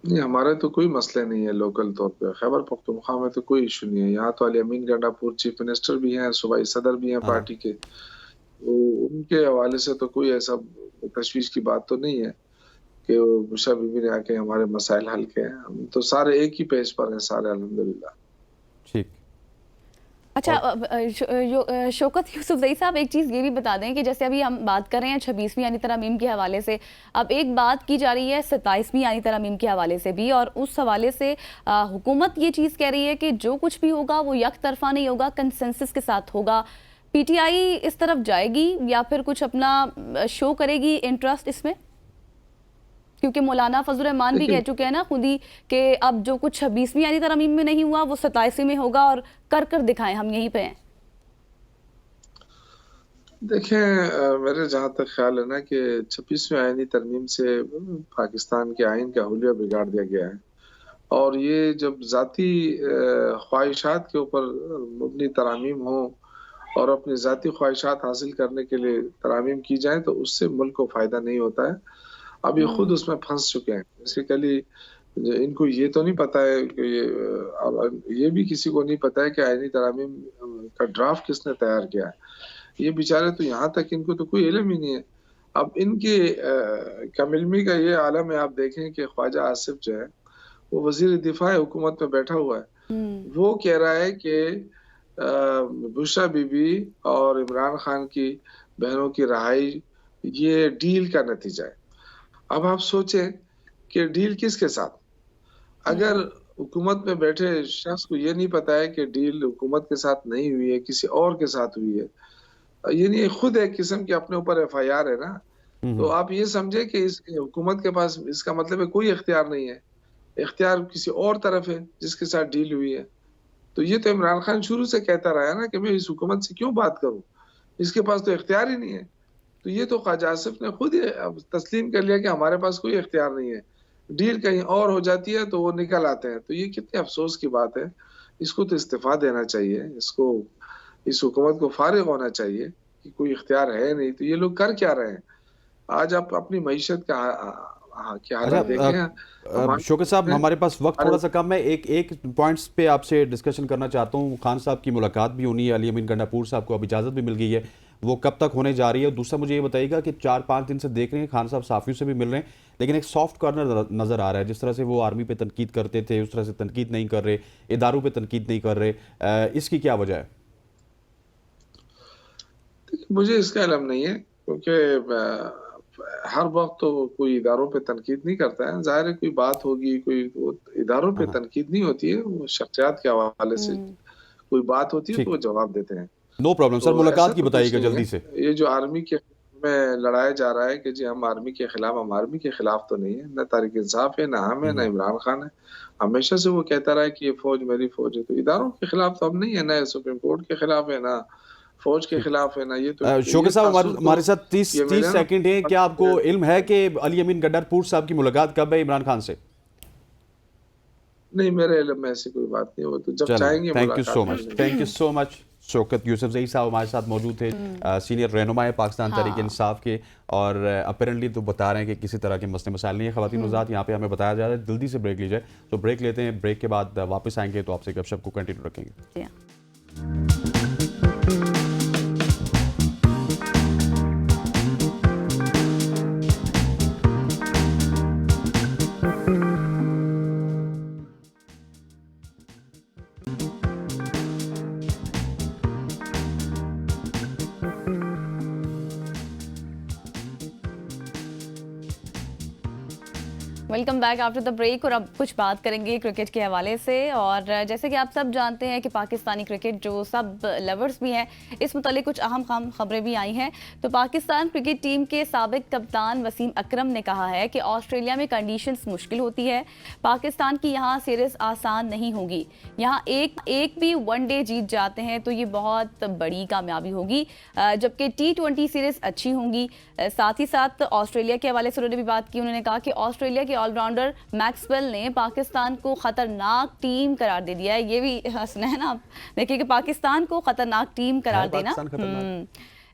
नहीं, हमारे तो कोई मसले नहीं है लोकल तौर पे। खैबर पख्तूनख्वा में तो कोई इशू नहीं है। यहाँ तो अली अमीन गंडापुर चीफ मिनिस्टर भी हैं, सूबाई सदर भी हैं पार्टी के, तो उनके हवाले से तो कोई ऐसा तशवीश की बात तो नहीं है कि बुशरा बीबी ने आके हमारे मसाइल हल किए हैं। हम तो सारे एक ही पेज पर हैं, सारे अल्हम्दुलिल्लाह। ठीक। अच्छा, शौकत यूसुफ ज़ई साहब, एक चीज़ ये भी बता दें कि जैसे अभी हम बात कर रहे हैं 26वीं यानी तरमीम के हवाले से, अब एक बात की जा रही है 27वीं यानी तरमीम के हवाले से भी, और उस हवाले से हुकूमत ये चीज़ कह रही है कि जो कुछ भी होगा वो यक तरफा नहीं होगा, कंसेंसस के साथ होगा। पीटीआई इस तरफ जाएगी या फिर कुछ अपना शो करेगी इंटरेस्ट इसमें? क्योंकि मौलाना फजल रहमान भी कह चुके हैं ना खुद ही कि अब जो कुछ 26वीं यानी तरमीम में नहीं हुआ वो 27वीं में होगा, और कर दिखाएं, हम यहीं पे हैं। देखें, मेरे जहाँ तक ख्याल है ना कि 26वीं आईनी तरमीम से पाकिस्तान के आइन का हुलिया बिगाड़ दिया गया है, और ये जब ज़ाती ख्वाहिशात के ऊपर मुबनी तरामीम हो और अपनी ज़ाती ख्वाहिशात हासिल करने के लिए तरामीम की जाए, तो उससे मुल्क को फ़ायदा नहीं होता है। अब ये खुद उसमें फंस चुके हैं। बेसिकली इनको ये तो नहीं पता है कि ये भी किसी को नहीं पता है कि आईनी तरामीम का ड्राफ्ट किसने तैयार किया है। ये बेचारे तो यहाँ तक इनको तो कोई इल्म ही नहीं है। अब इनके कम इल्मी का ये आलम है। आप देखें कि ख्वाजा आसिफ जो है वो वजीर दिफा हुकूमत में बैठा हुआ है। वो कह रहा है कि बुशरा बीबी और इमरान खान की बहनों की रहाई ये डील का नतीजा है। अब आप सोचें कि डील किसके साथ? अगर हुकूमत में बैठे शख्स को ये नहीं पता है कि डील हुकूमत के साथ नहीं हुई है, किसी और के साथ हुई है, ये नहीं खुद एक किस्म की अपने ऊपर FIR है ना, तो आप ये समझे कि इस हुकूमत के पास इसका मतलब है कोई इख्तियार नहीं है, इख्तियार किसी और तरफ है जिसके साथ डील हुई है। तो ये तो इमरान खान शुरू से कहता रहा है ना कि मैं इस हुकूमत से क्यों बात करूं, इसके पास तो इख्तियार ही नहीं है। तो ये तो ख्वाजा आसिफ ने खुद ही अब तस्लीम कर लिया कि हमारे पास कोई इख्तियार नहीं है, डील कहीं और हो जाती है तो वो निकल आते हैं। तो ये कितने अफसोस की बात है। इसको तो इस्तीफा देना चाहिए, इसको इस हुकूमत को फारिग होना चाहिए कि कोई इख्तियार है नहीं। तो ये लोग कर क्या रहे हैं? आज आप अपनी मईशत का क्या हालत देखें। शौकत साहब, हमारे पास वक्त थोड़ा सा कम है। एक पॉइंट्स पे आपसे डिस्कशन करना चाहता हूँ। खान साहब की मुलाकात भी होनी है, अली अमीन गंडापुर साहब को अब इजाज़त भी मिल गई है, वो कब तक होने जा रही है? दूसरा मुझे ये बताइएगा कि 4-5 दिन से देख रहे हैं खान साहब साफ़ियों से भी मिल रहे हैं, लेकिन एक सॉफ्ट कॉर्नर नज़र आ रहा है। जिस तरह से वो आर्मी पे तनकीद करते थे उस तरह से तनकीद नहीं कर रहे, इदारों पे तनकीद नहीं कर रहे। इसकी क्या वजह है? मुझे इसका इल्म नहीं है, क्योंकि हर वक्त तो कोई इदारों पे तनकीद नहीं करता है। जाहिर है कोई बात होगी, कोई इदारों पे तनकीद नहीं होती है, वो शख्सियात के हवाले से कोई बात होती है तो वो जवाब देते हैं। नो प्रॉब्लम सर, मुलाकात की बताइएगा जल्दी से। ये जो आर्मी के में लड़ाया जा रहा है कि जी हम आर्मी के खिलाफ, हम आर्मी के खिलाफ तो नहीं है, न तारिक इंसाफ है, ना हम है, ना इमरान खान है। हमेशा से वो कहता रहा है कि ये फौज मेरी फौज है। तो इदारों के खिलाफ तो हम नहीं है, ना सुप्रीम कोर्ट के खिलाफ है, ना फौज के खिलाफ है, ना ये तो। शौकत साहब, हमारे साथ 30 सेकंड है। क्या आपको इल्म है कि अली अमीन गंडापुर साहब की मुलाकात कब है इमरान खान से? नहीं, मेरे इल्म में ऐसी कोई बात नहीं, वो तो जब चाहेंगे। Thank you so much, thank you so much. Shaukat Yousafzai साहब हमारे साथ मौजूद थे, सीनियर रहनुमा है पाकिस्तान तहरीक इंसाफ के, और अपेरेंटली तो बता रहे हैं कि किसी तरह के मसले मसाइल नहीं है। ख़वातीन वज़ात यहाँ पे हमें बताया जा रहा है। जल्दी से ब्रेक लीजिए, तो ब्रेक लेते हैं। ब्रेक के बाद वापस आएंगे तो आपसे गपशप को कंटिन्यू रखेंगे। Welcome back after the break. और अब कुछ बात करेंगे क्रिकेट के हवाले से। और जैसे कि आप सब जानते हैं कि पाकिस्तानी क्रिकेट जो सब लवर्स भी हैं, इस मुतालिक कुछ अहम खबरें भी आई हैं। तो पाकिस्तान क्रिकेट टीम के साबिक कप्तान वसीम अकरम ने कहा है कि ऑस्ट्रेलिया में कंडीशंस मुश्किल होती है, पाकिस्तान की यहाँ सीरीज आसान नहीं होगी। यहाँ एक भी वनडे जीत जाते हैं तो ये बहुत बड़ी कामयाबी होगी, जबकि T20 सीरीज अच्छी होंगी। साथ ही साथ ऑस्ट्रेलिया के हवाले से उन्होंने भी बात की। उन्होंने कहा कि ऑस्ट्रेलिया के ऑलराउंडर मैक्सवेल ने पाकिस्तान को खतरनाक टीम करार दे दिया है। ये भी हंसना है ना, देखिए कि पाकिस्तान को खतरनाक टीम करार देना।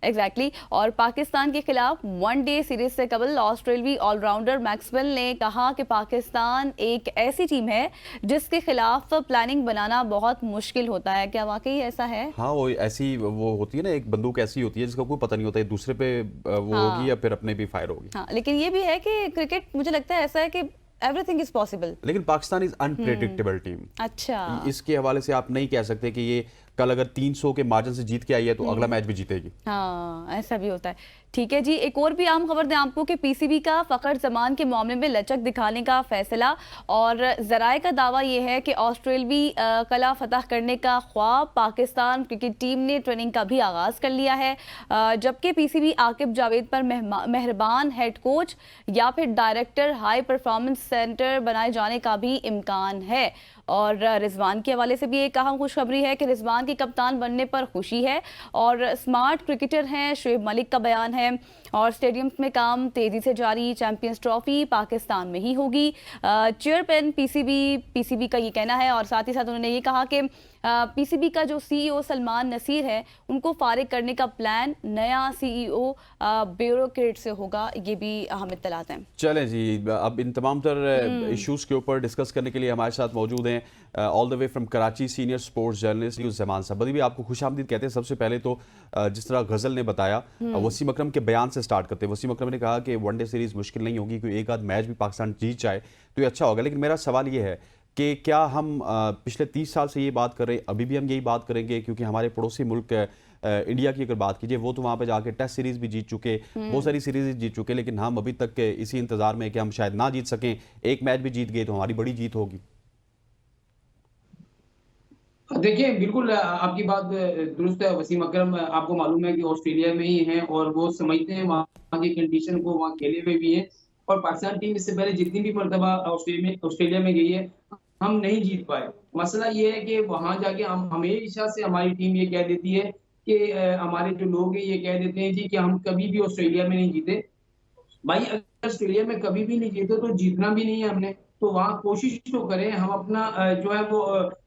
एग्जैक्टली। और पाकिस्तान के खिलाफ वनडे सीरीज से कबल ऑस्ट्रेलियाई ऑलराउंडर मैक्सवेल ने कहा कि पाकिस्तान एक ऐसी टीम है जिसके खिलाफ प्लानिंग बनाना बहुत मुश्किल होता है। क्या वाकई ऐसा है? हाँ, वो ऐसी वो होती है ना, एक बंदूक ऐसी होती है जिसका कोई पता नहीं होता है दूसरे पे वो होगी या फिर अपने भी फायर होगी। हाँ, लेकिन ये भी है कि क्रिकेट मुझे लगता है ऐसा है कि एवरीथिंग इज पॉसिबल, लेकिन पाकिस्तान इज अनप्रेडिक्टेबल टीम। अच्छा, इसके हवाले से आप नहीं कह सकते कि ये कल अगर 300 के मार्जिन से जीत के आई है तो अगला मैच भी जीतेगी। हाँ, ऐसा भी होता है। ठीक है जी, एक और भी आम खबर दें आपको कि पीसीबी का फखर जमान के मामले में लचक दिखाने का फैसला। और जराए का दावा यह है कि ऑस्ट्रेलवी कला फतह करने का ख्वाब पाकिस्तान क्रिकेट टीम ने ट्रेनिंग का भी आगाज कर लिया है, जबकि पीसीबी आकिब जावेद पर मेहरबान हेड कोच या फिर डायरेक्टर हाई परफॉर्मेंस सेंटर बनाए जाने का भी इम्कान है। और रिजवान के हवाले से भी एक अहम खुशखबरी है कि रिजवान के कप्तान बनने पर खुशी है और स्मार्ट क्रिकेटर हैं। शुएब मलिक का बयान है और स्टेडियम्स में काम तेजी से जारी, चैंपियंस ट्रॉफी पाकिस्तान में ही होगी। चेयरमैन पीसीबी का ये कहना है और साथ ही साथ उन्होंने ये कहा कि पीसीबी का जो सीईओ सलमान नसीर है उनको फारिग करने का प्लान नया सीईओ ब्यूरोक्रेट से होगा। ये भी अहम इत्तलात हैं। चलें जी, अब इन तमाम तर इश्यूज़ के ऊपर डिस्कस करने के लिए हमारे साथ मौजूद हैं all the way from Karachi senior sports journalist न्यूज़ ज़मान साहब। बदी भी आपको खुशामदीद कहते हैं। सबसे पहले तो जिस तरह गज़ल ने बताया, वसीम अकरम के बयान से स्टार्ट करते हैं। वसीम अकरम ने कहा कि वनडे सीरीज़ मुश्किल नहीं होगी, कोई एक आध मैच भी पाकिस्तान जीत जाए तो ये अच्छा होगा। लेकिन मेरा सवाल ये है कि क्या हम पिछले 30 साल से ये बात कर रहे हैं, अभी भी हम यही बात करेंगे? क्योंकि हमारे पड़ोसी मुल्क इंडिया की अगर बात कीजिए, वो तो वहाँ पे जाके टेस्ट सीरीज़ भी जीत चुके, बहुत सारी सीरीज़ जीत चुके, लेकिन हम अभी तक इसी इंतज़ार में कि हम शायद ना जीत सकें। एक मैच भी जीत गए तो हमारी बड़ी जीत होगी। देखिए, बिल्कुल आपकी बात दुरुस्त है। वसीम अकरम आपको मालूम है कि ऑस्ट्रेलिया में ही हैं और वो समझते हैं वहाँ की कंडीशन को, वहाँ खेले हुए भी हैं। और पाकिस्तान टीम इससे पहले जितनी भी मरतबा ऑस्ट्रेलिया में गई है, हम नहीं जीत पाए। मसला ये है कि वहाँ जाके हम हमेशा से हमारी टीम ये कह देती है कि हमारे जो लोग हैं ये कह देते हैं जी कि हम कभी भी ऑस्ट्रेलिया में नहीं जीते। भाई अगर ऑस्ट्रेलिया में कभी भी नहीं जीते तो जीतना भी नहीं है हमने। तो वहाँ कोशिश तो करें, हम अपना जो है वो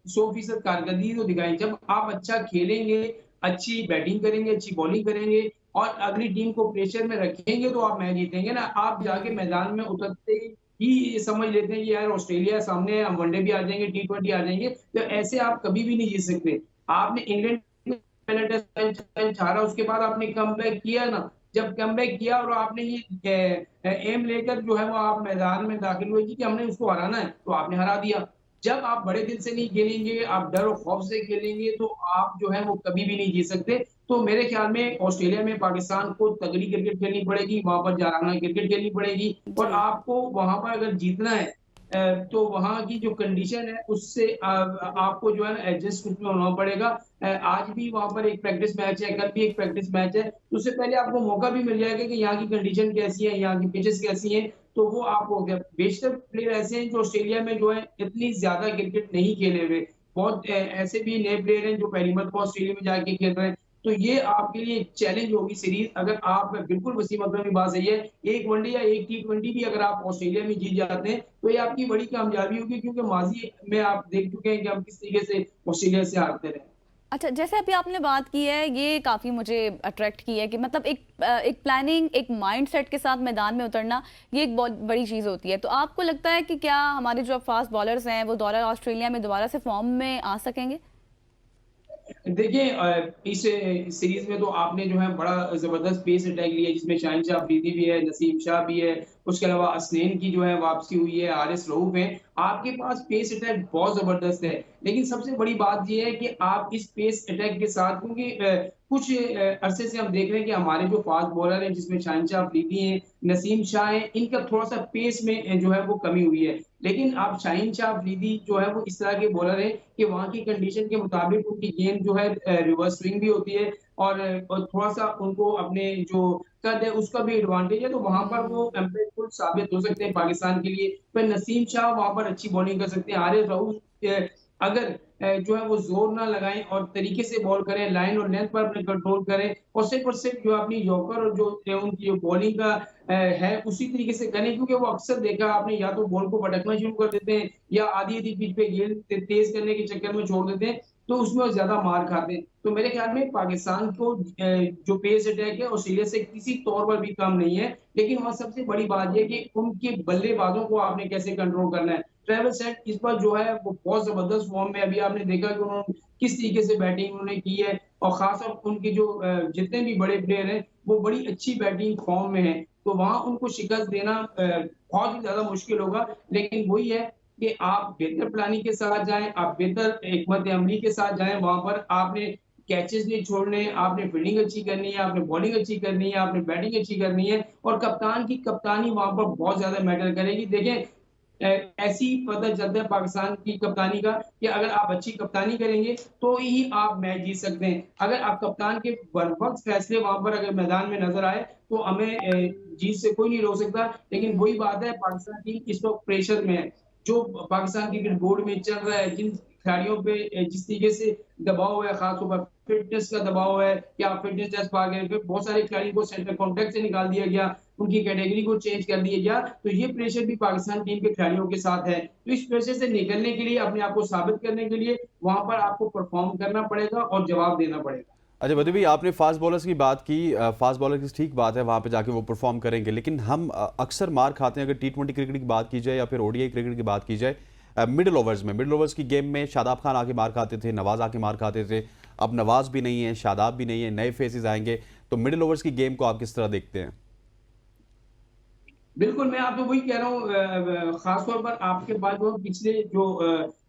100% कारकर्दगी तो दिखाएं। जब आप अच्छा खेलेंगे, अच्छी बैटिंग करेंगे, अच्छी बॉलिंग करेंगे और अगली टीम को प्रेशर में रखेंगे तो आप मैच जीतेंगे ना। आप जाके मैदान में उतरते ही समझ लेते हैं कि यार ऑस्ट्रेलिया सामने है, हम वनडे भी आ जाएंगे, T20 आ जाएंगे, तो ऐसे आप कभी भी नहीं जीत सकते। आपने इंग्लैंड पहले टेस्ट हारा, उसके बाद आपने कमबैक किया ना। जब कमबैक किया और आपने ये एम लेकर जो है वो आप मैदान में दाखिल हुए कि हमने उसको हराना है, तो आपने हरा दिया। जब आप बड़े दिल से नहीं खेलेंगे, आप डर और खौफ से खेलेंगे, तो आप जो है वो कभी भी नहीं जीत सकते। तो मेरे ख्याल में ऑस्ट्रेलिया में पाकिस्तान को तगड़ी क्रिकेट खेलनी पड़ेगी, वहां पर जाराना क्रिकेट खेलनी पड़ेगी और आपको वहां पर अगर जीतना है तो वहाँ की जो कंडीशन है उससे आपको जो है ना एडजस्ट होना पड़ेगा। आज भी वहाँ पर एक प्रैक्टिस मैच है, कल भी एक प्रैक्टिस मैच है, तो उससे पहले आपको मौका भी मिल जाएगा कि यहाँ की कंडीशन कैसी है, यहाँ की पिचेस कैसी हैं, तो वो आपको बेशतर प्लेयर ऐसे हैं जो ऑस्ट्रेलिया में जो है इतनी ज्यादा क्रिकेट नहीं खेले हुए। बहुत ऐसे भी नए प्लेयर हैं जो पहली मरतबा ऑस्ट्रेलिया में जाके खेल रहे हैं। तो ये आपके लिए एक चैलेंज होगी सीरीज। अगर आप बिल्कुल वसीम अकरम की बात सही है, एक वनडे या एक T20 भी अगर आप ऑस्ट्रेलिया में जीत जाते हैं तो ये आपकी बड़ी कामयाबी होगी, क्योंकि माजी में आप देख चुके हैं कि हम किस तरीके से ऑस्ट्रेलिया से हारते रहे। अच्छा, जैसे अभी आपने बात की है, ये काफ़ी मुझे अट्रैक्ट की है कि मतलब एक प्लानिंग, एक माइंडसेट के साथ मैदान में उतरना, ये एक बहुत बड़ी चीज़ होती है। तो आपको लगता है कि क्या हमारे जो फास्ट बॉलर्स हैं वो दौरा ऑस्ट्रेलिया में दोबारा से फॉर्म में आ सकेंगे? देखिए, इस सीरीज में तो आपने जो है बड़ा जबरदस्त पेस अटैक लिया, जिसमें शाहिन शाह अफरीदी भी है, नसीम शाह भी है, उसके अलावा असनैन की जो है वापसी हुई है, हारिस रऊफ है। आपके पास पेस अटैक बहुत जबरदस्त है। लेकिन सबसे बड़ी बात यह है कि आप इस पेस अटैक के साथ, क्योंकि कुछ अरसे से हम देख रहे हैं कि हमारे जो फास्ट बॉलर हैं, जिसमें शाहिन शाह अफरीदी हैं, नसीम शाह हैं, इनका थोड़ा सा पेस में जो है वो कमी हुई है। लेकिन आप शाहिन शाह अफरीदी जो है वो इस तरह के बॉलर हैं कि वहाँ की कंडीशन के मुताबिक उनकी गेंद जो है रिवर्स स्विंग भी होती है और थोड़ा सा उनको अपने जो कद है उसका भी एडवांटेज है, तो वहां पर वो इम्पैक्टफुल साबित हो सकते हैं पाकिस्तान के लिए। पर नसीम शाह वहां पर अच्छी बॉलिंग कर सकते हैं। हारिस रऊफ अगर जो है वो जोर ना लगाएं और तरीके से बॉल करें, लाइन और लेंथ पर अपने कंट्रोल करें और सिर्फ जो अपनी यॉर्कर और जो उनकी जो बॉलिंग का है उसी तरीके से करें, क्योंकि वो अक्सर देखा आपने, या तो बॉल को भटकना शुरू कर देते हैं या आधी पिच पे गेंद तेज करने के चक्कर में छोड़ देते हैं, तो उसमें वो ज्यादा मार खाते हैं। तो मेरे ख्याल में पाकिस्तान को जो पेस अटैक है ऑस्ट्रेलिया से किसी तौर पर भी कम नहीं है। लेकिन वहां सबसे बड़ी बात यह कि उनके बल्लेबाजों को आपने कैसे कंट्रोल करना है। ट्रेविस हेड इस बार जो है वो बहुत जबरदस्त फॉर्म में, अभी आपने देखा कि उन्होंने किस तरीके से बैटिंग उन्होंने की है और खासतौर उनके जो जितने भी बड़े प्लेयर हैं वो बड़ी अच्छी बैटिंग फॉर्म में है, तो वहां उनको शिकस्त देना बहुत ही ज्यादा मुश्किल होगा। लेकिन वही है कि आप बेहतर प्लानिंग के साथ जाएं, आप बेहतर हिकमत अमली के साथ जाएं। वहां पर आपने कैचेस नहीं छोड़ने, आपने फील्डिंग अच्छी करनी है, आपने बॉलिंग अच्छी करनी है, आपने बैटिंग अच्छी करनी है और कप्तान की कप्तानी वहां पर बहुत ज्यादा मैटर करेगी। देखें, ऐसी पता चलता है पाकिस्तान की कप्तानी का कि अगर आप अच्छी कप्तानी करेंगे तो ही आप मैच जीत सकते हैं। अगर आप कप्तान के बरवक्त फैसले वहां पर अगर मैदान में नजर आए तो हमें जीत से कोई नहीं रोक सकता। लेकिन वही बात है, पाकिस्तान टीम इस वक्त प्रेशर में है। जो पाकिस्तान क्रिकेट बोर्ड में चल रहा है, जिन खिलाड़ियों पे जिस तरीके से दबाव है, खासतौर पर फिटनेस का दबाव है कि आप फिटनेस टेस्ट पा गए, फिर बहुत सारे खिलाड़ियों को सेंटर कॉन्ट्रैक्ट से निकाल दिया गया, उनकी कैटेगरी को चेंज कर दिया गया, तो ये प्रेशर भी पाकिस्तान टीम के खिलाड़ियों के साथ है। तो इस प्रेशर से निकलने के लिए, अपने आप को साबित करने के लिए वहां पर आपको परफॉर्म करना पड़ेगा और जवाब देना पड़ेगा। अच्छा बद्री भाई, आपने फास्ट बॉलर्स की बात की, फास्ट बॉलर की ठीक बात है, वहाँ पे जाके वो परफॉर्म करेंगे, लेकिन हम अक्सर मार खाते हैं अगर T20 क्रिकेट की बात की जाए या फिर ODI क्रिकेट की बात की जाए, मिडिल ओवर्स में, मिडिल ओवर्स की गेम में शादाब खान आके मार खाते थे, नवाज आके मार खाते थे, अब नवाज भी नहीं है, शादाब भी नहीं है, नए फेसेस आएंगे, तो मिडिल ओवर्स की गेम को आप किस तरह देखते हैं? बिल्कुल, मैं आपको वही कह रहा हूँ, खासतौर पर आपके पास जो पिछले जो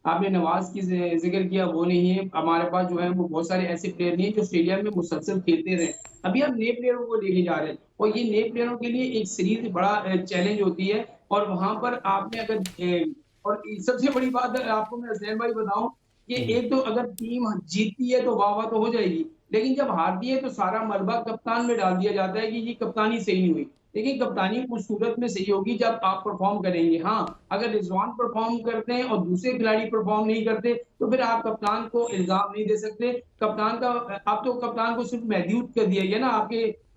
आपने नवाज की जिक्र किया वो नहीं है, हमारे पास जो है वो बहुत सारे ऐसे प्लेयर नहीं है जो स्टेडियम में मुसलसल खेलते रहे। अभी आप नए प्लेयरों को लेके जा रहे हैं और ये नए प्लेयरों के लिए एक सीरीज बड़ा चैलेंज होती है और वहां पर आपने अगर और सबसे बड़ी बात आपको मैं हसनैन भाई बताऊं कि एक तो अगर टीम जीतती है तो वाह वाह तो हो जाएगी, लेकिन जब हारती है तो सारा मलबा कप्तान में डाल दिया जाता है कि ये कप्तानी सही नहीं हुई। देखिए, कप्तानी उस सूरत में सही होगी जब आप परफॉर्म करेंगे। हाँ, अगर रिजवान परफॉर्म करते हैं और दूसरे खिलाड़ी परफॉर्म नहीं करते तो फिर आप कप्तान को इल्जाम नहीं दे सकते। कप्तान का आप तो कप्तान को सिर्फ महदूद कर दिया गया ना,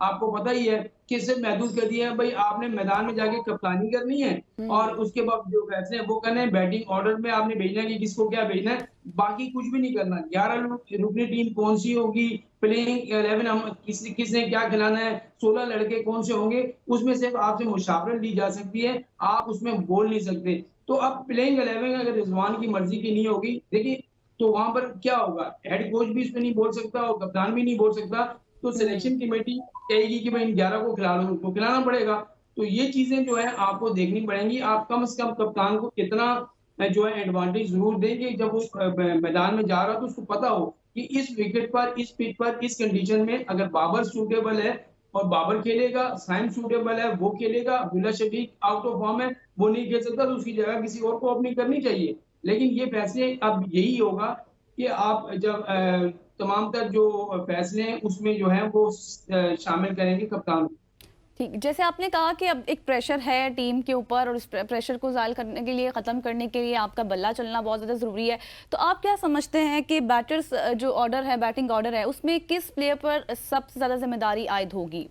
आपको पता ही है कि सिर्फ महदूद कर दिया है, भाई आपने मैदान में जाके कप्तानी करनी है और उसके बाद जो फैसले हैं वो करने हैं, बैटिंग ऑर्डर में आपने भेजना है कि किसको क्या भेजना है, बाकी कुछ भी नहीं करना। 11 रुकनी टीम कौन सी होगी, प्लेइंग 11 हम किसने क्या खिलाना है, 16 लड़के कौन से होंगे, उसमें सिर्फ आपसे मुशावरत ली जा सकती है, आप उसमें बोल नहीं सकते। तो अब प्लेइंग 11 अगर रिजवान की मर्जी की नहीं होगी, देखिए तो वहां पर क्या होगा, हेड कोच भी इसमें नहीं बोल सकता और कप्तान भी नहीं बोल सकता, तो सिलेक्शन कमेटी कहेगी कि भाई इन 11 को खिला लो, उनको खिलाना पड़ेगा। तो ये चीजें जो है आपको देखनी पड़ेंगी। आप कम से कम कप्तान को इतना जो है एडवांटेज जरूर दें कि जब वो मैदान में जा रहा हो तो उसको पता हो कि इस विकेट पर, इस पिच पर, इस कंडीशन में अगर बाबर सूटेबल है और बाबर खेलेगा, साइम सूटेबल है वो खेलेगा, Abdullah Shafique out of form है वो नहीं खेल सकता, तो उसकी जगह किसी और को ओपनिंग करनी चाहिए। लेकिन ये फैसले अब यही होगा कि आप जब तमाम तर जो फैसले हैं उसमें जो है वो शामिल करेंगे कप्तान। ठीक, जैसे आपने कहा कि अब एक प्रेशर है टीम के ऊपर और उस प्रेशर को ज़ायल करने के लिए, ख़त्म करने के लिए आपका बल्ला चलना बहुत ज़्यादा ज़रूरी है। तो आप क्या समझते हैं कि बैटर्स जो ऑर्डर है, बैटिंग ऑर्डर है, उसमें किस प्लेयर पर सबसे ज़्यादा जिम्मेदारी आयद होगी?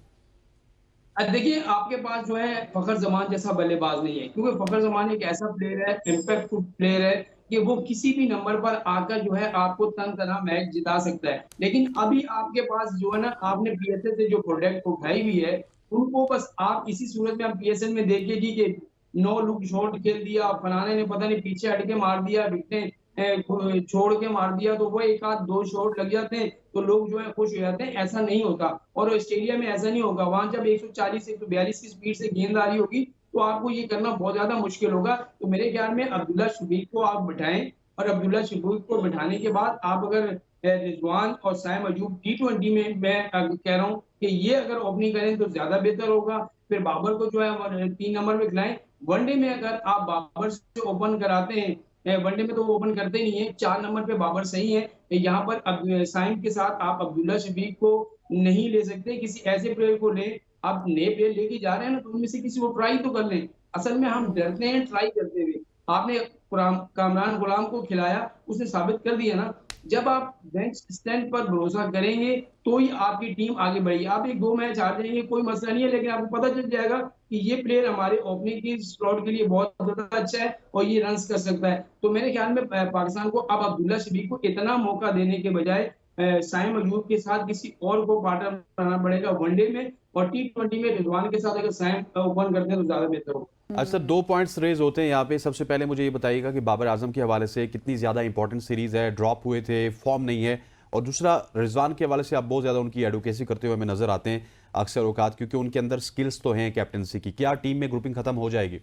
देखिए, आपके पास जो है फखर जमान जैसा बल्लेबाज नहीं है, क्योंकि फखर जमान एक ऐसा प्लेयर है, इम्पैक्टफुल प्लेयर है कि वो किसी भी नंबर पर आकर जो है आपको तन तना मैच जिता सकता है। लेकिन अभी आपके पास जो है ना, आपने PSL से जो प्रोडक्ट उठाई हुई है उनको बस आप इसी सूरत में आप PSL में देखिए कि 9 लुक शॉट खेल दिया, फलाने ने पता नहीं पीछे हट के मार दिया, विकेटें छोड़ के मार दिया, तो वो एक आध 2 शॉट लग जाते हैं तो लोग जो है खुश हो जाते हैं। ऐसा नहीं होता और ऑस्ट्रेलिया में ऐसा नहीं होगा। वहां जब 140 142 की स्पीड से गेंद आ रही होगी तो आपको ये करना बहुत ज्यादा मुश्किल होगा। तो मेरे ख्याल में अब्दुल्ला शफीक को आप बिठाएं और अब्दुल्ला शफीक को बिठाने के बाद आप अगर रिजवान और साइम अयूब T20 में मैं कह रहा हूँ कि ये अगर ओपनिंग करें तो ज्यादा बेहतर होगा। फिर बाबर को जो है 3 नंबर में खिलाएं। वनडे में अगर आप बाबर से ओपन कराते हैं, वनडे में तो वो ओपन करते ही नहीं है, 4 नंबर पे बाबर सही है। यहाँ पर अब साइम के साथ आप अब्दुल्ला शफीक को नहीं ले सकते, किसी ऐसे प्लेयर को लें। आप नए प्लेयर लेके जा रहे हैं ना, तो उनमें से किसी को ट्राई तो कर लें। असल में हम डरते हैं ट्राई करते हुए। आपने कामरान गुलाम को खिलाया, उसने साबित कर दिया ना। जब आप बेंच स्ट्रेंथ पर भरोसा करेंगे तो ही आपकी टीम आगे बढ़ेगी। आप 1-2 मैच हार जाएंगे कोई मसला नहीं है, लेकिन आपको पता चल जाएगा कि ये प्लेयर हमारे ओपनिंग की स्लॉट के लिए बहुत ज्यादा अच्छा है और ये रन कर सकता है। तो मेरे ख्याल में पाकिस्तान को अब अब्दुल्ला शफीक को इतना मौका देने के बजाय साइम अयूब के साथ किसी और को पार्टनर बनाना पड़ेगा वनडे में, और T20 में रिजवान के साथ अगर साइम ओपन करते हैं तो ज्यादा बेहतर होगा। अच्छा, 2 पॉइंट्स रेज होते हैं यहाँ पे। सबसे पहले मुझे ये बताइएगा कि बाबर आजम के हवाले से कितनी ज़्यादा इंपॉर्टेंट सीरीज़ है, ड्रॉप हुए थे, फॉर्म नहीं है, और दूसरा रिजवान के हवाले से आप बहुत ज़्यादा उनकी एडवोकेसी करते हुए हमें नजर आते हैं अक्सर औकात, क्योंकि उनके अंदर स्किल्स तो हैं कैप्टनसी की। क्या टीम में ग्रुपिंग खत्म हो जाएगी?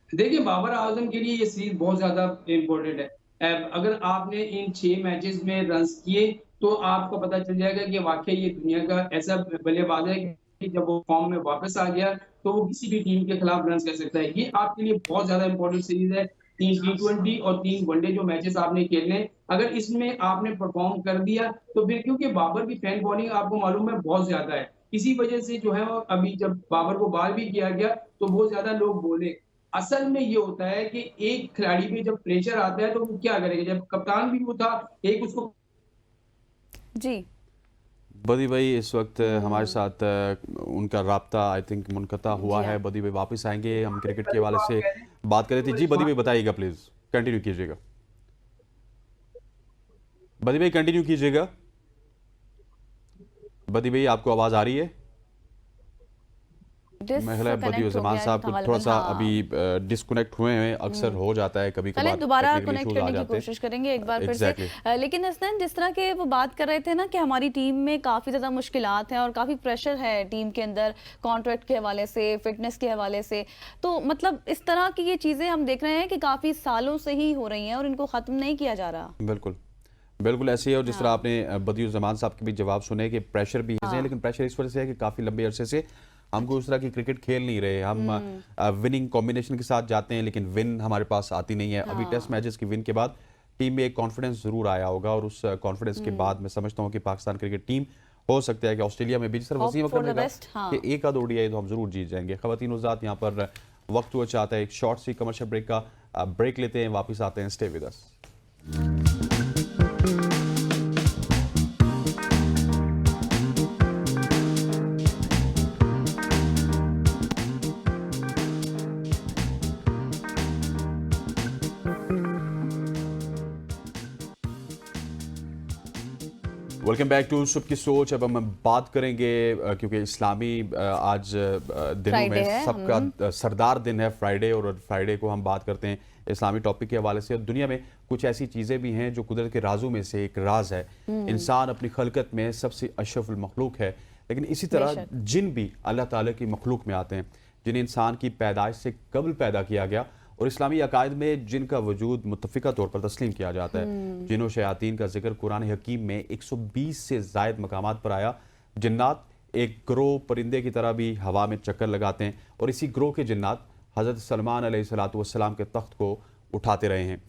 देखिए, बाबर आजम के लिए ये सीरीज बहुत ज्यादा इम्पोर्टेंट है। अगर आपने इन 6 मैचेस में रन किए तो आपको पता चल जाएगा कि वाकई ये दुनिया का ऐसा बल्लेबाज है कि जब वो फॉर्म में वापस आ गया तो वो किसी भी टीम के खिलाफ रन कर सकता है। ये आपके लिए बहुत ज्यादा इंपॉर्टेंट सीरीज है। 3 T20 और 3 वनडे जो मैचेस आपने खेलने, अगर इसमें आपने परफॉर्म कर दिया तो फिर, क्योंकि बाबर की फैन फॉलोइंग आपको मालूम है बहुत ज्यादा है, इसी वजह से जो है अभी जब बाबर को बाहर भी किया गया तो बहुत ज्यादा लोग बोले। असल में ये होता है कि एक खिलाड़ी पे जब प्रेशर आता है तो वो क्या करेगा, जब कप्तान भी वो था, एक उसको जी बदी भाई इस वक्त हमारे साथ उनका राब्ता आई थिंक मुनक़ता हुआ जी है। हाँ। बदी भाई वापस आएंगे, हम क्रिकेट के हवाले आप से कह रहे हैं बात कर रहे थे। तो जी बदी इस्माइल भाई बताइएगा, प्लीज़ कंटिन्यू कीजिएगा। बदी भाई कंटिन्यू कीजिएगा। बदी भाई आपको आवाज़ आ रही है? मेरा ख्याल है बदी डिसकनेक्ट हो उज़मान गया है साहब को थोड़ा गालिबन, सा हाँ। अभी डिस्कनेक्ट हुए हैं, अक्सर हो जाता है कभी चलें कभार, दोबारा टेक्निकल कनेक्ट इश्यूज आ करने की जाते कोशिश करेंगे एक बार हैं। फिर से। एग्जैक्टली। लेकिन हसनैन, जिस तरह के वो बात कर रहे थे ना कि हमारी टीम में काफ़ी ज़्यादा मुश्किलात हैं और काफ़ी प्रेशर है टीम के अंदर, कॉन्ट्रैक्ट के हवाले से, फिटनेस के हवाले से, तो मतलब इस तरह की ये चीज़ें हम देख रहे हैं कि काफ़ी सालों से ही हो रही हैं और इनको ख़त्म नहीं किया जा रहा। बिल्कुल बिल्कुल ऐसे ही है। और जिस तरह हाँ। आपने बदियुज़्ज़मान साहब के भी जवाब सुने कि प्रेशर भी है, हाँ। लेकिन प्रेशर इस वजह से है कि काफ़ी लंबे अरसे से हम कोई उस तरह की क्रिकेट खेल नहीं रहे। हम विनिंग कॉम्बिनेशन के साथ जाते हैं, लेकिन विन हमारे पास आती नहीं है। अभी हाँ। टेस्ट मैचेस की विन के बाद टीम में एक कॉन्फिडेंस ज़रूर आया होगा, और उस कॉन्फिडेंस के बाद मैं समझता हूँ कि पाकिस्तान क्रिकेट टीम हो सकता है कि ऑस्ट्रेलिया में भी, जिस तरह Hope वसीम for अकरम ने the कहा best, हाँ। कि एक आध ओडीआई तो हम ज़रूर जीत जाएंगे। ख़वातीन उज़ात यहाँ पर वक्त हुआ चाहता है एक शॉर्ट सी कमर्शियल ब्रेक का ब्रेक लेते हैं, वापस आते हैं। Stay with us. Welcome back to सुबह की सोच। अब हम बात करेंगे क्योंकि इस्लामी आज दिनों Friday में है, सबका सरदार दिन है फ्राइडे, और फ्राइडे को हम बात करते हैं इस्लामी टॉपिक के हवाले से। और दुनिया में कुछ ऐसी चीज़ें भी हैं जो कुदरत के राजों में से एक राज है। इंसान अपनी खलकत में सबसे अशरफुल मखलूक है, लेकिन इसी तरह बेशक। जिन भी अल्लाह ताला की मखलूक में आते हैं, जिन्हें इंसान की पैदाइश से कबल पैदा किया गया, और इस्लामी अकायद में जिनका वजूद मुत्तफ़िका तौर पर तस्लीम किया जाता है। जिन शयातीन का जिक्र कुरान हकीम में 120 से ज़ायद मकामात पर आया। जिन्नात एक ग्रोह परिंदे की तरह भी हवा में चक्कर लगाते हैं, और इसी ग्रोह के जिन्नात हज़रत सलमान अलैहिस्सलाम के तख्त को उठाते रहे हैं।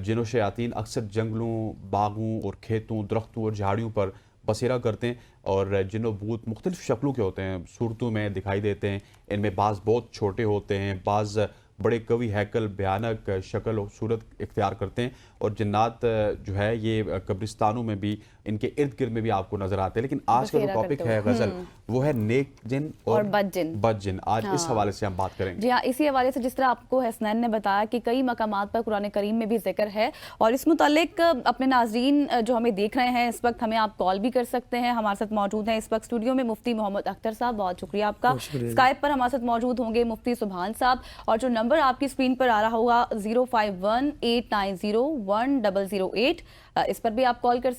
जिन शयातीन अक्सर जंगलों, बागों और खेतों, दरख्तों और झाड़ियों पर बसेरा करते हैं, और जिन्नो भूत मुख्तलिफ शक्लों के होते हैं, सूरतों में दिखाई देते हैं। इनमें बाज़ बहुत छोटे होते हैं, बाज़ बड़े कवि हैकल, भयानक शक्ल और सूरत इख्तियार करते हैं। और जिन्नात जो है ये कब्रिस्तानों में भी, इनके इर्द गिर्द में भी आपको नजर आते हैं। लेकिन आज का जो बसेरा टॉपिक करते है हुए। गजल, वो है नेक जिन और बद जिन। आज इस हवाले से हम बात करेंगे। जी हाँ, इसी हवाले से जिस तरह आपको हसनैन ने बताया कि कई मकामात पर कुरान करीम में भी जिक्र है, और इस मुतालिक अपने नाजरीन जो हमें देख रहे हैं इस वक्त, हमें आप कॉल भी कर सकते हैं। हमारे साथ मौजूद हैं इस वक्त स्टूडियो में मुफ्ती मोहम्मद अख्तर साहब, बहुत शुक्रिया आपका। स्काइप पर हमारे साथ मौजूद होंगे मुफ्ती सुभान साहब, और जो नंबर आपकी स्क्रीन पर आ रहा होगा 051-890-1008, इस पर भी आप कॉल कर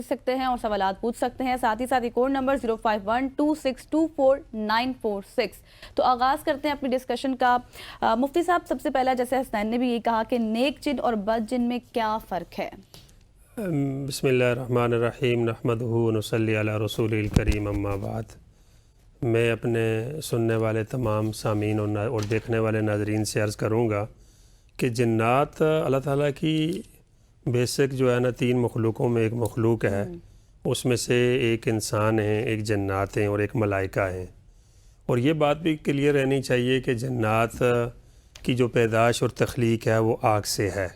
सकते हैं और सवालात पूछ सकते हैं। साथ ही साथ एक और नंबर 051-2624-946। तो आगाज़ करते हैं अपनी डिस्कशन का। मुफ्ती साहब, सबसे पहला, जैसे हसनैन ने भी ये कहा कि नेक जिन और बद जिन में क्या फ़र्क है? बिस्मिल्लाहिर्रहमानिर्रहीम, नहमदुहु व नुसल्ली अला रसूलिल करीम, अम्मा बाद। मैं अपने सुनने वाले तमाम सामीन और देखने वाले नाजरीन से अर्ज़ करूँगा कि जिन्नात अल्लाह ताला की बेसिक जो है ना 3 मखलूकों में एक मखलूक है। उसमें से एक इंसान है, एक जन्नात हैं और एक मलाइका हैं। और ये बात भी क्लियर रहनी चाहिए कि जन्नात की जो पैदाश और तख्लीक है वो आग से है।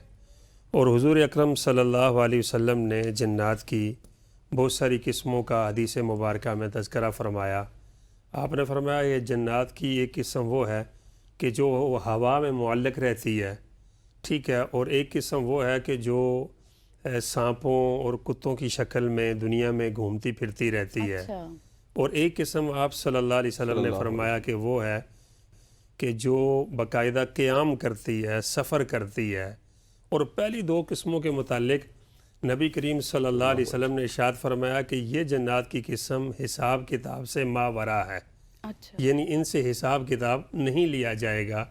और हुज़ूर अकरम सल्लल्लाहु अलैहि वसल्लम ने जन्नात की बहुत सारी किस्मों का हदीस मुबारका में तज़किरा फ़रमाया। आपने फरमाया ये जन्नात की एक किस्म वो है कि जो हवा में मुअल्लक़ रहती है, ठीक है, और एक किस्म वो है कि जो सांपों और कुत्तों की शक्ल में दुनिया में घूमती फिरती रहती है। और एक किस्म आप सल्लल्लाहु अलैहि वसल्लम ने फरमाया कि वो है कि जो बाकायदा क़याम करती है, सफ़र करती है। और पहली 2 किस्मों के मुतालिक नबी करीम सल्लल्लाहु अलैहि वसल्लम ने इरशाद फरमाया कि ये जन्नात की किस्म हिसाब किताब से मावरा है। अच्छा। यानी इनसे हिसाब किताब नहीं लिया जाएगा,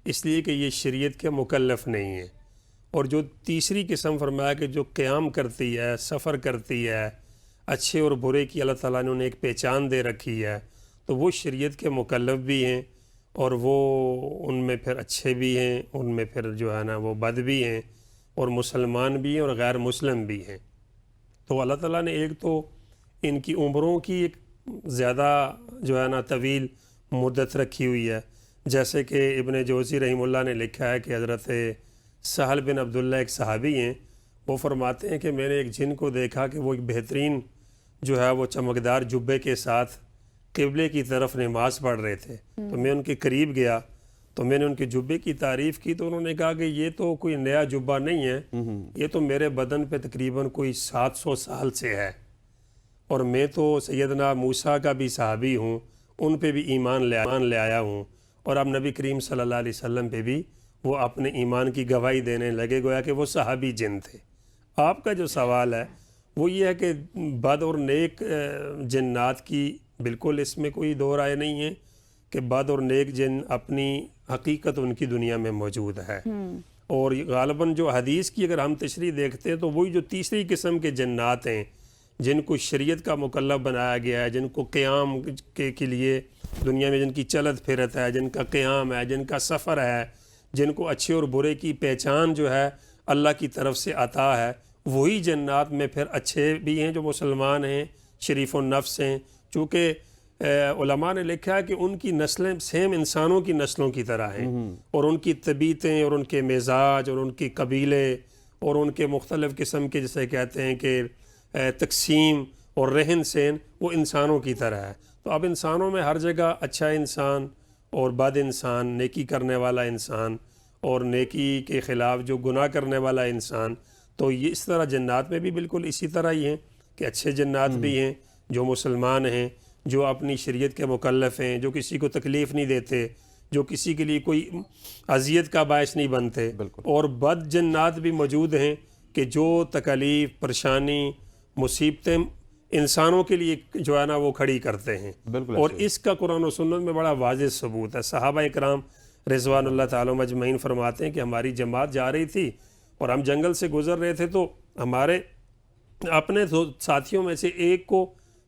इसलिए कि ये शरीयत के मुकल्लफ़ नहीं है। और जो तीसरी किस्म फरमाया कि जो क़याम करती है, सफ़र करती है, अच्छे और बुरे की अल्लाह ताला ने उन्हें एक पहचान दे रखी है, तो वो शरीयत के मुकल्लफ़ भी हैं, और वो उनमें फिर अच्छे भी हैं, उनमें फिर जो है ना वो बद भी हैं, और मुसलमान भी हैं और गैर मुस्लिम भी हैं। तो अल्लाह ताला ने एक तो इनकी उम्रों की एक ज़्यादा जो है ना तवील मुद्दत रखी हुई है, जैसे कि इब्न जोज़ी रहीमुल्लाह ने लिखा है कि हज़रत सहल बिन अब्दुल्ला एक सहाबी हैं, वो फरमाते हैं कि मैंने एक जिन को देखा कि वो एक बेहतरीन जो है वो चमकदार जुब्बे के साथ क़िबले की तरफ नमाज़ पढ़ रहे थे। तो मैं उनके करीब गया तो मैंने उनके जुब्बे की तारीफ़ की तो उन्होंने कहा कि ये तो कोई नया जुब्बा नहीं है, ये तो मेरे बदन पे तकरीबन कोई 700 साल से है, और मैं तो सैयदना मूसा का भी सहाबी हूँ, उन पे भी ईमान ले आया हूँ, और अब नबी करीम सल्लल्लाहु अलैहि वसल्लम पे भी वो अपने ईमान की गवाही देने लगे, गोया कि वो सहाबी जिन थे। आपका जो सवाल है वो ये है कि बद और नेक जन्नात की बिल्कुल इसमें कोई दो राय नहीं है कि बद और नेक जिन अपनी हकीकत उनकी दुनिया में मौजूद है, और गालिबन जो हदीस की अगर हम तशरीह देखते हैं तो वही जो तीसरी किस्म के जन्नात हैं जिनको शरीयत का मुकल्लफ बनाया गया है, जिनको क़याम के लिए दुनिया में जिनकी चलत फिरत है, जिनका क़याम है, जिनका सफ़र है, जिनको अच्छे और बुरे की पहचान जो है अल्लाह की तरफ से अता है, वही जन्नात में फिर अच्छे भी हैं जो मुसलमान हैं, शरीफ़ नफ्स हैं। चूँकि उलमा ने लिखा है कि उनकी नस्लें सेम इंसानों की नस्लों की तरह हैं, और उनकी तबीयतें और उनके मिजाज और उनके कबीले और उनके मुख्तलिफ़ किस्म के जैसे कहते हैं कि तकसीम और रहन सहन वो इंसानों की तरह है। तो अब इंसानों में हर जगह अच्छा इंसान और बद इंसान, नेकी करने वाला इंसान और नेकी के ख़िलाफ़ जो गुनाह करने वाला इंसान, तो ये इस तरह जन्नात में भी बिल्कुल इसी तरह ही हैं कि अच्छे जन्नात भी हैं जो मुसलमान हैं, जो अपनी शरीयत के मुकल्लफ़ हैं, जो किसी को तकलीफ़ नहीं देते, जो किसी के लिए कोई अजियत का बायस नहीं बनते, और बद जन्नात भी मौजूद हैं कि जो तकलीफ़, परेशानी, मुसीबतें इंसानों के लिए जो है ना वो खड़ी करते हैं। और इसका कुरान और सुन्नत में बड़ा वाज़ेह सबूत है। सहाबा इकराम रिज़वानुल्लाह ताला मजमईन फरमाते हैं कि हमारी जमात जा रही थी और हम जंगल से गुज़र रहे थे, तो हमारे अपने साथियों में से एक को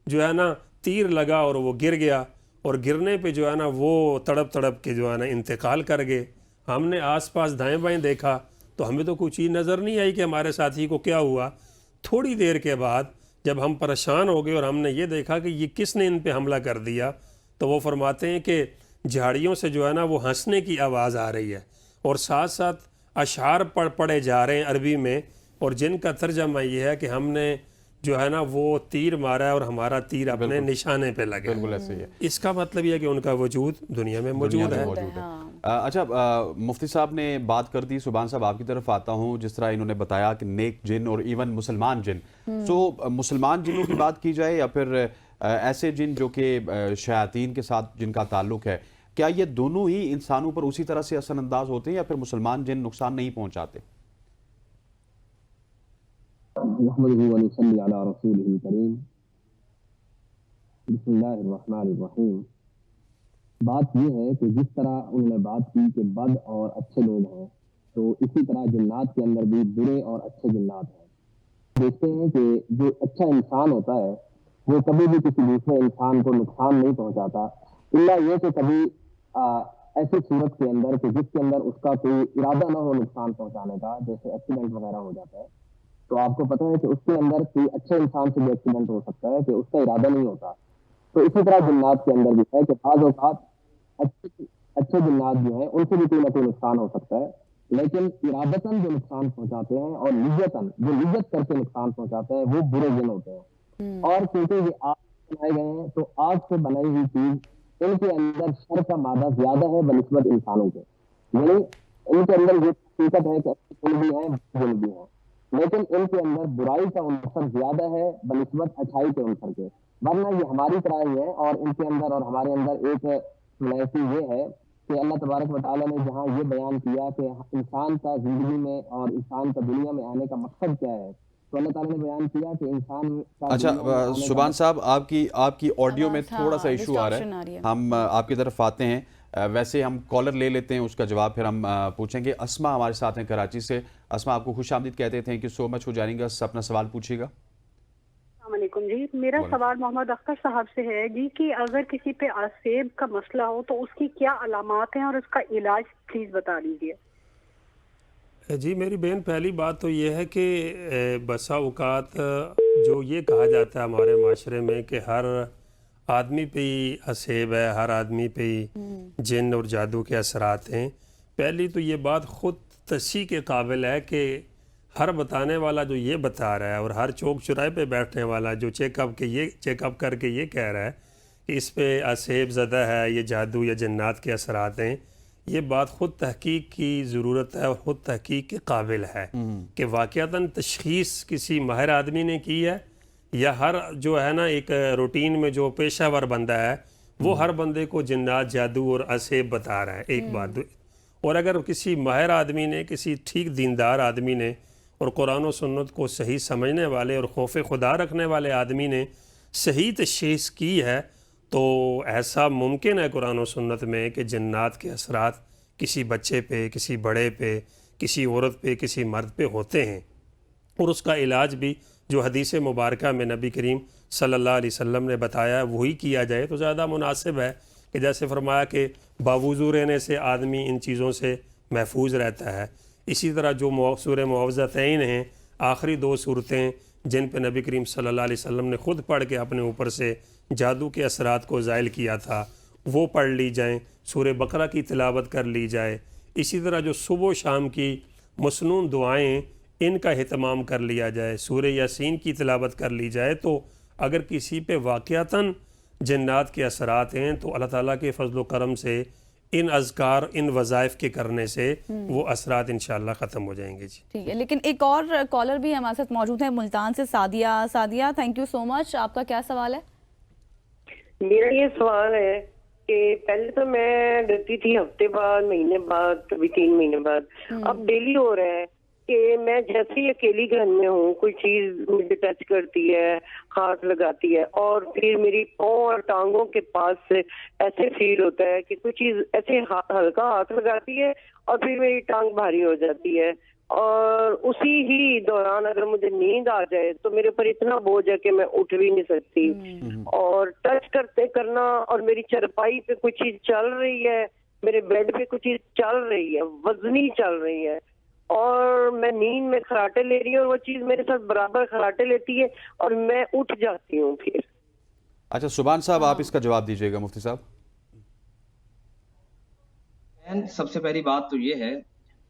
जो है ना तीर लगा और वो गिर गया, और गिरने पे जो है ना वो तड़प तड़प के जो है ना इंतकाल कर गए। हमने आसपास दाएं बाएं देखा तो हमें तो कोई चीज़ नज़र नहीं आई कि हमारे साथी को क्या हुआ। थोड़ी देर के बाद जब हम परेशान हो गए और हमने ये देखा कि ये किसने इन पे हमला कर दिया, तो वो फरमाते हैं कि झाड़ियों से जो है ना वो हंसने की आवाज़ आ रही है, और साथ साथ अशार पढ़े जा रहे हैं अरबी में, और जिनका तर्जमा ये है कि हमने जो है ना वो तीर मारा है और हमारा तीर अपने निशाने पे लगे। बिल्कुल ऐसे ही है। इसका मतलब ये है कि उनका वजूद दुनिया में मौजूद है। अच्छा, मुफ्ती साहब ने बात कर दी, सुभान साहब आपकी तरफ आता हूँ। जिस तरह इन्होंने बताया कि नेक जिन और इवन मुसलमान जिन, तो मुसलमान जिनों की बात की जाए या फिर ऐसे जिन जो कि शयातीन के साथ जिनका ताल्लुक है, क्या ये दोनों ही इंसानों पर उसी तरह से असरअंदाज होते हैं या फिर मुसलमान जिन नुकसान नहीं पहुंचाते? बात यह है कि जिस तरह उन्होंने बात की कि बद और अच्छे लोग हैं, तो इसी तरह जिन्नात के अंदर भी बुरे और अच्छे जिन्नात हैं। देखते हैं कि जो अच्छा इंसान होता है वो कभी भी किसी दूसरे इंसान को नुकसान नहीं पहुंचाता, इल्ला ये कि कभी ऐसी सूरत के अंदर कि जिसके अंदर उसका कोई इरादा ना हो नुकसान पहुंचाने का, जैसे एक्सीडेंट वगैरह हो जाता है, तो आपको पता है कि उसके अंदर कोई अच्छे इंसान से भी एक्सीडेंट हो सकता है कि उसका इरादा नहीं होता। तो इसी तरह जिन्नात के अंदर भी है कि बाज़ औक़ात अच्छे जिन्नात जो हैं उनसे भी कोई ना कोई नुकसान हो सकता है, लेकिन इरादतन जो नुकसान पहुंचाते हैं और नियतन जो नियत करके नुकसान पहुंचाते हैं वो बुरे जिन होते हैं। और क्योंकि ये आग बनाए गए हैं तो आग से बनाई हुई चीज इनके अंदर शर का मादा ज्यादा है बनिस्बत इंसानों के, यानी इनके अंदर ये हकीकत है कि अच्छे गुण भी हैं बुरे भी हैं, लेकिन इनके अंदर बुराई का उनसर ज्यादा है बनिस्बत अच्छाई के उनसर के। वरना ये हमारी तरह ही है और इनके अंदर और हमारे अंदर एक सिमिलैरिटी ये है कि अल्लाह तबारक व तआला ने जहाँ ये बयान किया कि इंसान का जिंदगी में और इंसान का दुनिया में आने का मकसद क्या है, तो अल्लाह ताला ने बयान किया कि इंसान का। अच्छा सुभान साहब, आपकी ऑडियो में थोड़ा सा इशू आ रहा है, हम आपकी तरफ आते हैं। वैसे हम कॉलर ले लेते हैं, उसका जवाब फिर हम पूछेंगे। अस्मा हमारे साथ हैं कराची से। अस्मा, आपको खुशामदीद कहते थे कि so much for joining us. अपना सवाल पूछिएगा। अस्सलामुअलैकुम जी, मेरा सवाल मोहम्मद अख्तर साहब से है जी कि अगर किसी पे सेब का मसला हो तो उसकी क्या अलामात हैं और उसका इलाज प्लीज बता दीजिए। जी मेरी बहन, पहली बात तो ये है कि बसा औकात जो ये कहा जाता है हमारे माशरे में कि हर आदमी पे ही असेब है, हर आदमी पे ही जिन और जादू के असरात हैं। पहली तो ये बात ख़ुद तस्ही के काबिल है कि हर बताने वाला जो ये बता रहा है और हर चौक चौराहे पे बैठने वाला जो चेकअप करके ये कह रहा है कि इस पे असेब ज़दा है, ये जादू या जन्नात के असरात हैं, ये बात ख़ुद तहकीक की ज़रूरत है और ख़ुद तहकीक के काबिल है कि वाक़यातन तशख़ीस किसी माहिर आदमी ने की है या हर जो है ना एक रूटीन में जो पेशावर बंदा है वो हर बंदे को जन्नात, जादू और असेब बता रहा है। एक बात। और अगर किसी माहिर आदमी ने, किसी ठीक दीनदार आदमी ने और कुरान और सुन्नत को सही समझने वाले और खौफ खुदा रखने वाले आदमी ने सही तशख़ीस की है तो ऐसा मुमकिन है कुरान और सुन्नत में कि जन्नात के असरात किसी बच्चे पे, किसी बड़े पे, किसी औरत पे, किसी मर्द पे होते हैं और उसका इलाज भी जो हदीस मुबारक में नबी करीम सल्लल्लाहु अलैहि वसल्लम ने बताया वही किया जाए तो ज़्यादा मुनासिब है कि जैसे फरमाया कि बावुज़ू रहने से आदमी इन चीज़ों से महफूज रहता है। इसी तरह जो सूरह मुआवज़तैन हैं, आखिरी 2 सूरतें जिन पे नबी करीम सल्लल्लाहु अलैहि वसल्लम ने ख़ुद पढ़ के अपने ऊपर से जादू के असरात को ज़ाइल किया था, वो पढ़ ली जाएँ। सूरह बकरा की तिलावत कर ली जाए। इसी तरह जो सुबह शाम की मसनून दुआएँ इनका एहतमाम कर लिया जाए, सूरह यासीन की तिलावत कर ली जाए। तो अगर किसी पे वाक़यातन जन्नात के असरात हैं तो अल्लाह ताला के फजल करम से इन अज़कार, इन वज़ाइफ के करने से वो असरात इंशाअल्लाह ख़त्म हो जाएंगे। जी ठीक है, लेकिन एक और कॉलर भी हमारे साथ मौजूद है मुल्तान से, Sadia, thank you so much. आपका क्या सवाल है? मेरा ये सवाल है कि पहले तो मैं डरती थी हफ्ते बाद, महीने बाद, कभी 3 महीने बाद। अब डेली हो रहा है कि मैं जैसे ही अकेली घर में हूँ, कोई चीज मुझे टच करती है, हाथ लगाती है और फिर मेरी पाँव और टांगों के पास से ऐसे फील होता है कि कोई चीज ऐसे हल्का हाथ लगाती है और फिर मेरी टांग भारी हो जाती है। और उसी ही दौरान अगर मुझे नींद आ जाए तो मेरे ऊपर इतना बोझ है कि मैं उठ भी नहीं सकती। और टच करना और मेरी चारपाई पे कुछ चीज चल रही है, मेरे बेड पे कुछ चीज चल रही है, वजनी चल रही है और मैं नींद में खराटे ले रही हूँ और वो चीज मेरे साथ बराबर खराटे लेती है और मैं उठ जाती हूँ फिर। अच्छा सुभान साहब, आप इसका जवाब दीजिएगा मुफ्ती साहब। सबसे पहली बात तो ये है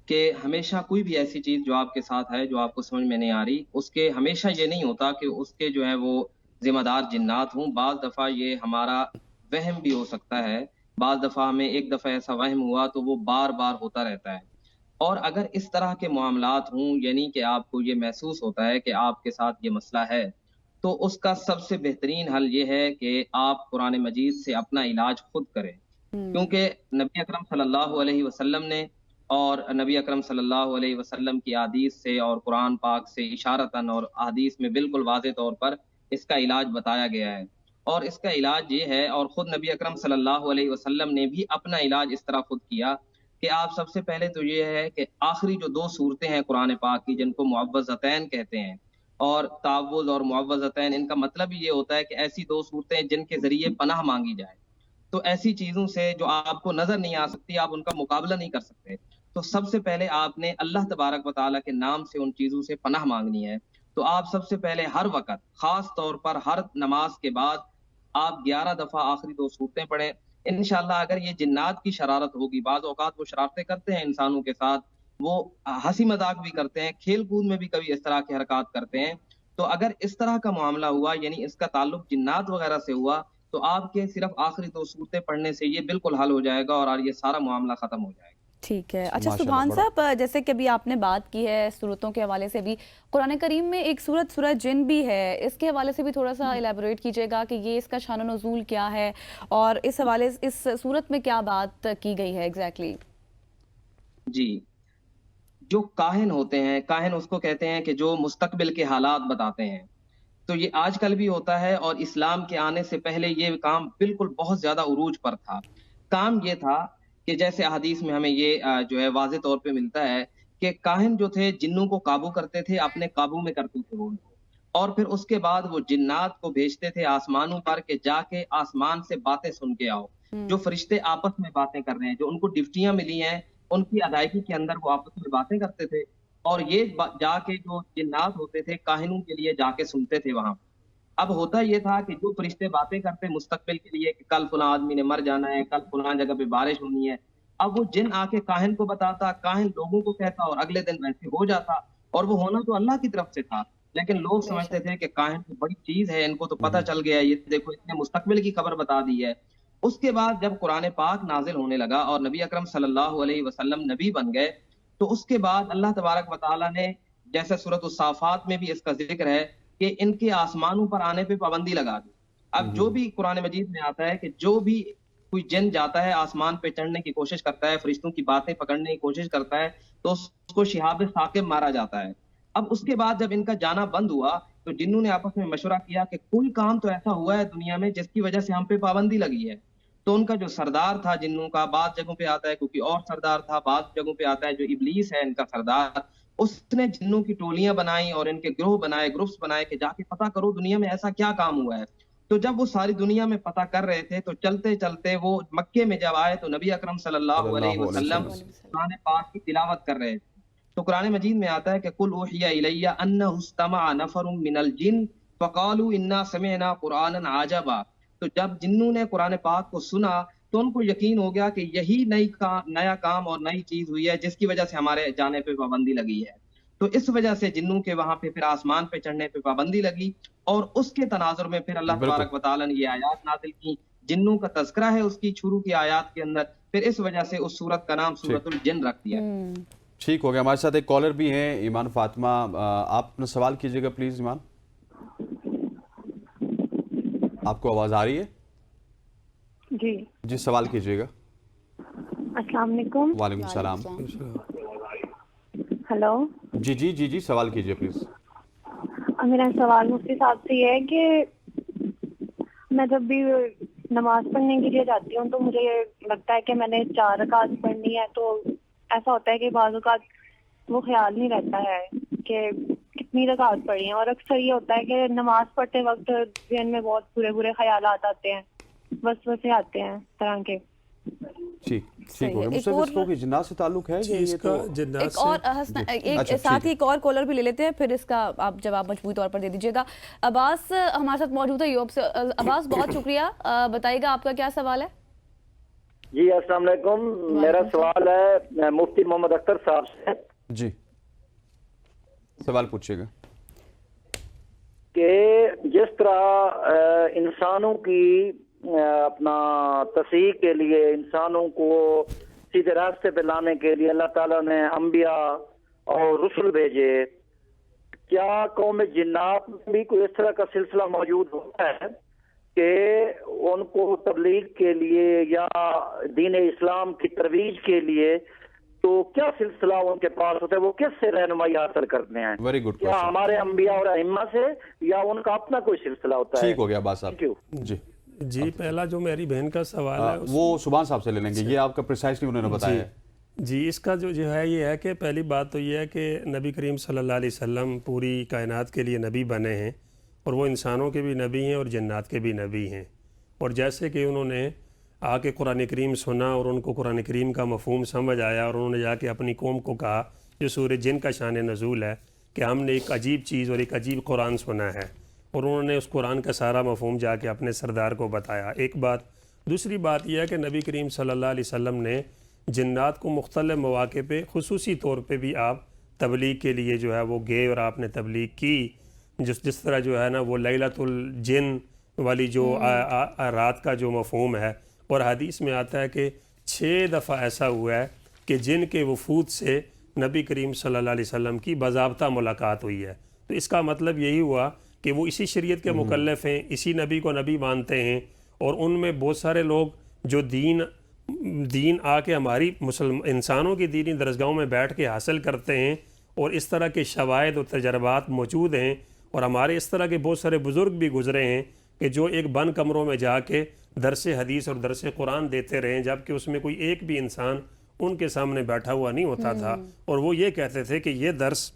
कि हमेशा कोई भी ऐसी चीज जो आपके साथ है, जो आपको समझ में नहीं आ रही, उसके हमेशा ये नहीं होता कि उसके जो है वो जिम्मेदार जिन्नात हों। बाज दफा ये हमारा वहम भी हो सकता है। बाज दफा हमें एक दफा ऐसा वहम हुआ तो वो बार बार होता रहता है। और अगर इस तरह के मामलात हों, यानी कि आपको ये महसूस होता है कि आपके साथ ये मसला है, तो उसका सबसे बेहतरीन हल ये है कि आप कुरान मजीद से अपना इलाज खुद करें। क्योंकि नबी अकरम सल्लल्लाहु अलैहि वसल्लम ने और नबी अकरम सल्लल्लाहु अलैहि वसल्लम की हदीस से और कुरान पाक से इशारतन और हदीस में बिल्कुल वाज़ेह तौर पर इसका इलाज बताया गया है। और इसका इलाज ये है, और ख़ुद नबी अकरम सल्लल्लाहु अलैहि वसल्लम ने भी अपना इलाज इस तरह खुद किया कि आप सबसे पहले तो ये है कि आखिरी जो 2 सूरतें हैं कुरान पाक की, जिनको मुअव्वज़तैन कहते हैं, और तावुज़ और मुअव्वज़तैन, इनका मतलब ही ये होता है कि ऐसी 2 सूरतें जिनके ज़रिए पनाह मांगी जाए। तो ऐसी चीज़ों से जो आपको नज़र नहीं आ सकती, आप उनका मुकाबला नहीं कर सकते, तो सबसे पहले आपने अल्लाह तबारक व तआला के नाम से उन चीज़ों से पनाह मांगनी है। तो आप सबसे पहले हर वक़्त, ख़ास तौर पर हर नमाज के बाद, आप 11 दफ़ा आखिरी 2 सूरतें पढ़ें। इंशाअल्लाह अगर ये जिन्नात की शरारत होगी, बाज़ औक़ात वो शरारतें करते हैं इंसानों के साथ, वो हंसी मजाक भी करते हैं, खेल कूद में भी कभी इस तरह की हरकत करते हैं। तो अगर इस तरह का मामला हुआ, यानी इसका ताल्लुक जिन्नात वगैरह से हुआ, तो आपके सिर्फ आखिरी 2 सूरतें पढ़ने से ये बिल्कुल हल हो जाएगा और ये सारा मामला खत्म हो जाएगा। ठीक है। अच्छा सुभान साहब, जैसे कि अभी आपने बात की है सूरतों के हवाले से भी, कुरान करीम में एक सूरत सूरह जिन भी है, इसके हवाले से भी थोड़ा सा इलेबोरेट कीजिएगा कि ये इसका शान नुज़ूल क्या है और इस हवाले से इस सूरत में क्या बात की गई है एग्जैक्टली। जी, जो काहिन होते हैं, काहिन उसको कहते हैं कि जो मुस्तकबिल के हालात बताते हैं, तो ये आजकल भी होता है और इस्लाम के आने से पहले ये काम बिल्कुल बहुत ज्यादा उरूज पर था। काम ये था कि जैसे हदीस में हमें ये जो है वाज़ेह तौर पे मिलता है कि काहिन जो थे जिन्नों को काबू करते थे, अपने काबू में करते थे वो, और फिर उसके बाद वो जिन्नात को भेजते थे आसमानों पर कि जाके आसमान से बातें सुन के आओ। जो फरिश्ते आपस में बातें कर रहे हैं, जो उनको डिप्टियां मिली हैं, उनकी अदायगी के अंदर वो आपस में बातें करते थे और ये जाके जो जिन्नात होते थे काहिनों के लिए जाके सुनते थे वहां। अब होता ये था कि जो फरिश्ते बातें करते मुस्तकबिल के लिए कि कल फलां आदमी ने मर जाना है, कल फलां जगह पे बारिश होनी है, अब वो जिन आके काहिन को बताता, काहिन लोगों को कहता और अगले दिन वैसे हो जाता। और वो होना तो अल्लाह की तरफ से था, लेकिन लोग समझते थे कि काहिन तो बड़ी चीज है, इनको तो पता चल गया, ये देखो इसने मुस्तकबिल की खबर बता दी है। उसके बाद जब कुरान पाक नाजिल होने लगा और नबी अकरम सल्लल्लाहु अलैहि वसल्लम नबी बन गए, तो उसके बाद अल्लाह तबारक व तआला ने, जैसे सूरत उस-साफ़ात में भी इसका जिक्र है कि इनके आसमानों पर आने पे पाबंदी लगा दी। अब जो भी कुरान मजीद में आता है कि जो भी कोई जिन जाता है आसमान पे चढ़ने की कोशिश करता है, फरिश्तों की बातें पकड़ने की कोशिश करता है, तो उसको शिहाब साकिब मारा जाता है। अब उसके बाद जब इनका जाना बंद हुआ तो जिन्नों ने आपस में मशवरा किया कि कोई काम तो ऐसा हुआ है दुनिया में जिसकी वजह से हम पे पाबंदी लगी है। तो उनका जो सरदार था जिन्नों का, बाद जगहों पे आता है क्योंकि और सरदार था, बाद जगहों पे आता है जो इब्लीस है इनका सरदार, उसने जिन्नों की टोलियां बनाई और इनके ग्रोह बनाए, ग्रुप्स बनाए कि जाके पता करो दुनिया में ऐसा क्या काम हुआ है। तो जब वो सारी दुनिया में पता कर रहे थे तो चलते चलते वो मक्के में जब आए तो नबी अकरम सल्लल्लाहु अलैहि वसल्लम कुरान पाक की तिलावत कर रहे थे। तो कुरान मजीद में आता है कि कुल उहिया इलैया अन्नहु इस्तमअ नफरुम मिनल जिन फकालू इन्ना समिअना कुरानन आजबा। तो जब जिन्नों ने कुरान पाक को सुना तो उनको यकीन हो गया कि यही नया काम और नई चीज हुई है जिसकी वजह से हमारे जाने पे पाबंदी लगी है। तो इस वजह से जिन्नों के वहां पे फिर आसमान पे चढ़ने पे पाबंदी लगी और उसके तनाजुर में फिर अल्लाह तबारक व तआला ने ये आयात नाज़िल की। जिन्नों का तज़किरा है उसकी शुरू की आयात के अंदर, फिर इस वजह से उस सूरत का नाम सूरतुल जिन रख दिया। ठीक हो गया। हमारे साथ एक कॉलर भी हैं, ईमान फातिमा, आप अपना सवाल कीजिएगा प्लीज। ईमान, आपको आवाज आ रही है? जी सवाल कीजिएगा। अस्सलाम वालेकुम। वालेकुम सलाम। हेलो। जी सवाल कीजिए प्लीज। मेरा सवाल मुफ्ती साहब से ये है कि मैं जब भी नमाज पढ़ने के लिए जाती हूँ तो मुझे लगता है कि मैंने 4 रकात पढ़नी है, तो ऐसा होता है कि बाज़ औक़ात वो ख्याल नहीं रहता है कि कितनी रकात पढ़ी है, और अक्सर ये होता है कि नमाज पढ़ते वक्त ज़हन में बहुत बुरे बुरे ख्यालात आते हैं, वसवसे आते हैं तरह के। ठीक हो गया। मुझसे कोई जिन्नात से ताल्लुक है ये? इसका जिन्नात एक और साथ ही एक और कॉलर भी ले लेते हैं, फिर इसका आप जवाब मजबूती तौर पर दे दीजिएगा। अब्बास हमारे साथ मौजूद है यूरोप से। अब्बास बहुत शुक्रिया, बताइएगा आपका क्या सवाल है? जी अस्सलाम वालेकुम। मेरा सवाल है मुफ्ती मोहम्मद अख्तर साहब से। जी सवाल पूछिएगा। कि जिस तरह इंसानों की अपना तस्हीह के लिए, इंसानों को सीधे रास्ते पे लाने के लिए अल्लाह ताला ने अंबिया और रसूल भेजे, क्या कौम जिन्नात में भी कोई इस तरह का सिलसिला मौजूद होता है कि उनको तबलीग के लिए या दीन इस्लाम की तरवीज के लिए तो क्या सिलसिला उनके पास होता है, वो किससे रहनुमाई हासिल करते हैं? Very good. क्या हमारे अंबिया और अइम्मा से या उनका अपना कोई सिलसिला होता है? ठीक हो गया बात साहब। जी पहला जो मेरी बहन का सवाल है वो सुभान साहब से ले लेंगे, ये आपका प्रिसाइसली उन्होंने बताया है। जी इसका जो है ये है कि पहली बात तो ये है कि नबी करीम सल्लल्लाहु अलैहि वसल्लम पूरी कायनात के लिए नबी बने हैं, और वो इंसानों के भी नबी हैं और जन्नात के भी नबी हैं। और जैसे कि उन्होंने आके कुरान करीम सुना और उनको कुरान करीम का मफ़हूम समझ आया और उन्होंने जाके अपनी कौम को कहा, जो सूरह जिन का शान नज़ूल है, कि हमने एक अजीब चीज़ और एक अजीब कुरान सुना है, और उन्होंने उस कुरान का सारा मफ़हूम जाके अपने सरदार को बताया। एक बात। दूसरी बात यह है कि नबी करीम सल्लल्लाहु अलैहि वसल्लम ने जिन्नात को मुख्तलिफ़ मौक़े पे खुसूसी तौर पे भी आप तबलीग के लिए जो है वो गए और आपने तबलीग की। जिस तरह जो है ना वो लैलतुल जिन वाली जो रात का जो मफ़हूम है, और हदीस में आता है कि 6 दफ़ा ऐसा हुआ है कि जिन के वफूद से नबी करीम सल्लल्लाहु अलैहि वसल्लम की बाज़ाब्ता मुलाकात हुई है। तो इसका मतलब यही हुआ कि वो इसी शरीयत के मुकल्लफ़ हैं, इसी नबी को नबी मानते हैं, और उनमें बहुत सारे लोग जो दीन आके हमारी इंसानों की दीनी दरसगाहों में बैठ के हासिल करते हैं, और इस तरह के शवाहिद और तजर्बात मौजूद हैं। और हमारे इस तरह के बहुत सारे बुज़ुर्ग भी गुज़रे हैं कि जो एक बंद कमरों में जाके दरस हदीस और दरस कुरान देते रहे, जबकि उसमें कोई एक भी इंसान उनके सामने बैठा हुआ नहीं होता था, और वो ये कहते थे कि ये दरस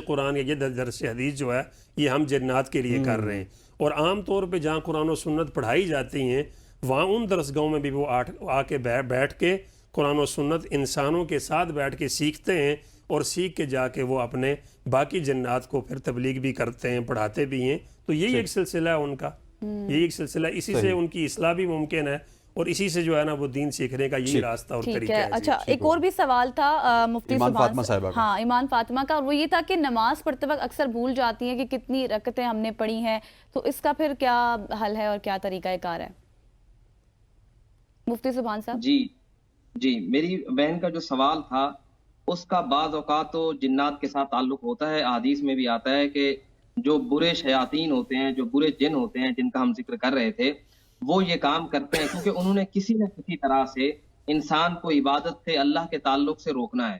कुरान या ये दरस हदीस जो है ये हम जन्नात के लिए कर रहे हैं। और आम तौर पे जहाँ कुरान और सुन्नत पढ़ाई जाती हैं वहाँ उन दरसगाहों में भी वो आके बैठ के कुरान और सुन्नत इंसानों के साथ बैठ के सीखते हैं, और सीख के जाके वो अपने बाकी जन्नात को फिर तबलीग भी करते हैं, पढ़ाते भी हैं। तो यही एक सिलसिला है उनका, यही एक सिलसिला, इसी से उनकी इस्लाह भी मुमकिन है और इसी से जो है ना वो दीन सीखने का यही रास्ता और तरीका है। अच्छा, एक और भी सवाल था मुफ्ती फातिमा साहिबा का। हाँ, ईमान फातिमा का, वो ये था कि नमाज पढ़ते वक्त अक्सर भूल जाती हैं कि कितनी रकतें हमने पढ़ी हैं, तो इसका फिर क्या हल है और क्या तरीका कार है? मुफ्ती सुभान साहब। जी, मेरी बहन का जो सवाल था उसका बाज़ औक़ात तो जिन्नात के साथ ताल्लुक होता है। हदीस में भी आता है कि जो बुरे शयातीन होते हैं, जो बुरे जिन होते हैं जिनका हम जिक्र कर रहे थे, वो ये काम करते हैं क्योंकि उन्होंने किसी न किसी तरह से इंसान को इबादत से, अल्लाह के ताल्लुक से रोकना है।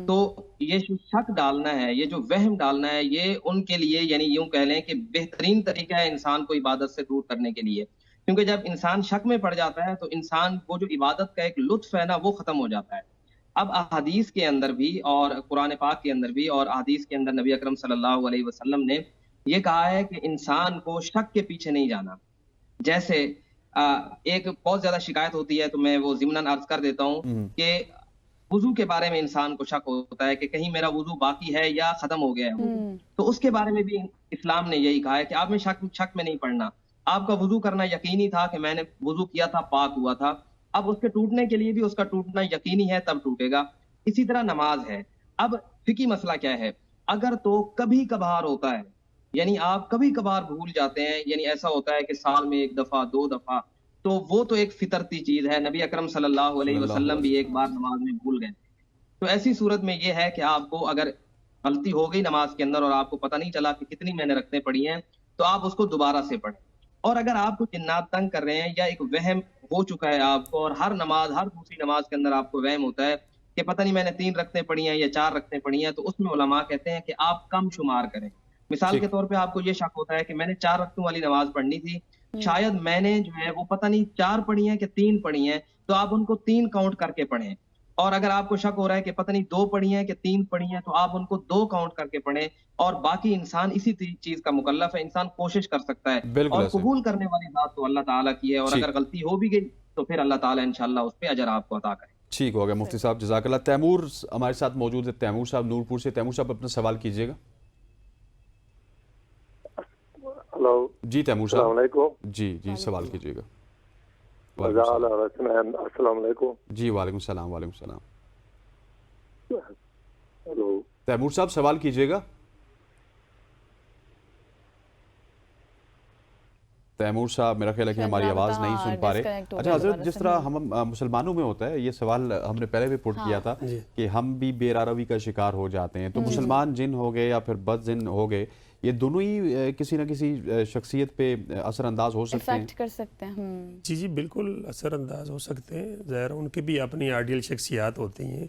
तो ये जो शक डालना है, ये जो वहम डालना है, ये उनके लिए यानी यूं कह लें कि बेहतरीन तरीका है इंसान को इबादत से दूर करने के लिए। क्योंकि जब इंसान शक में पड़ जाता है तो इंसान वो जो इबादत का एक लुत्फ है ना, वो खत्म हो जाता है। अब अहादीस के अंदर भी और कुरान पाक के अंदर भी और अहादीस के अंदर नबी अकरम सल्लल्लाहु अलैहि वसल्लम ने ये कहा है कि इंसान को शक के पीछे नहीं जाना। जैसे एक बहुत ज्यादा शिकायत होती है, तो मैं वो ज़िम्नन अर्ज कर देता हूँ कि वुजू के बारे में इंसान को शक होता है कि कहीं मेरा वुजू बाकी है या खत्म हो गया है। तो उसके बारे में भी इस्लाम ने यही कहा है कि आप में शक में नहीं पड़ना। आपका वुजू करना यकीनी था कि मैंने वुजू किया था, पाक हुआ था, अब उसके टूटने के लिए भी उसका टूटना यकीनी है, तब टूटेगा। इसी तरह नमाज है। अब फिकी मसला क्या है, अगर तो कभी कभार होता है, यानी आप कभी कभार भूल जाते हैं, यानी ऐसा होता है कि साल में 1 दफा 2 दफा, तो वो तो एक फितरती चीज है। नबी अकरम सल्लल्लाहु अलैहि वसल्लम भी एक बार नमाज में भूल गए। तो ऐसी सूरत में ये है कि आपको अगर गलती हो गई नमाज के अंदर और आपको पता नहीं चला कि कितनी मैंने रकतें पढ़ी हैं, तो आप उसको दोबारा से पढ़ें। और अगर आपको जिन्नात तंग कर रहे हैं या एक वहम हो चुका है आपको, और हर दूसरी नमाज के अंदर आपको वहम होता है कि पता नहीं मैंने 3 रकतें पढ़ी हैं या 4 रकतें पढ़ी हैं, तो उसमें उलमा कहते हैं कि आप कम शुमार करें। मिसाल के तौर पे आपको ये शक होता है कि मैंने 4 रकतों वाली नमाज पढ़नी थी, शायद मैंने जो है वो पता नहीं 4 पढ़ी हैं कि 3 पढ़ी हैं, तो आप उनको 3 काउंट करके पढ़ें। और अगर आपको शक हो रहा है कि पता नहीं 2 पढ़ी हैं कि 3 पढ़ी हैं, तो आप उनको 2 काउंट करके पढ़ें। और बाकी इंसान इसी चीज का मुकल्लफ है, इंसान कोशिश कर सकता है और कबूल करने वाली बात तो अल्लाह ताला की है। और अगर गलती हो भी गई तो फिर अल्लाह ताला इंशाल्लाह उस पे अजर आपको अता करे। ठीक हो गया मुफ्ती साहब, जज़ाकल्लाह। तैमूर हमारे साथ मौजूद है, तैमूर साहब नूरपुर से। तैमूर साहब अपना सवाल कीजिएगा। हेलो जी तैमूर साहब। अस्सलाम वालेकुम। जी सवाल कीजिएगा। अस्सलाम वालेकुम। जी वालेकुम सलाम। वालेकुम सलाम। हेलो तैमूर साहब सवाल कीजिएगा। तैमूर साहब मेरा ख्याल है कि हमारी आवाज़ नहीं सुन पा रहे। अच्छा हजरत, जिस तरह हम मुसलमानों में होता है, ये सवाल हमने पहले भी पुट किया था कि हम भी बेरारवी का शिकार हो जाते हैं, तो मुसलमान जिन हो गए या फिर बद जिन हो गए, ये दोनों ही किसी न किसी शख्सियत पे असरअंदाज हो सकते हैं, कर सकते हैं। जी बिल्कुल असरअंदाज हो सकते हैं। ज़ाहिर उनके भी अपनी आइडियल शख्सियात होती हैं,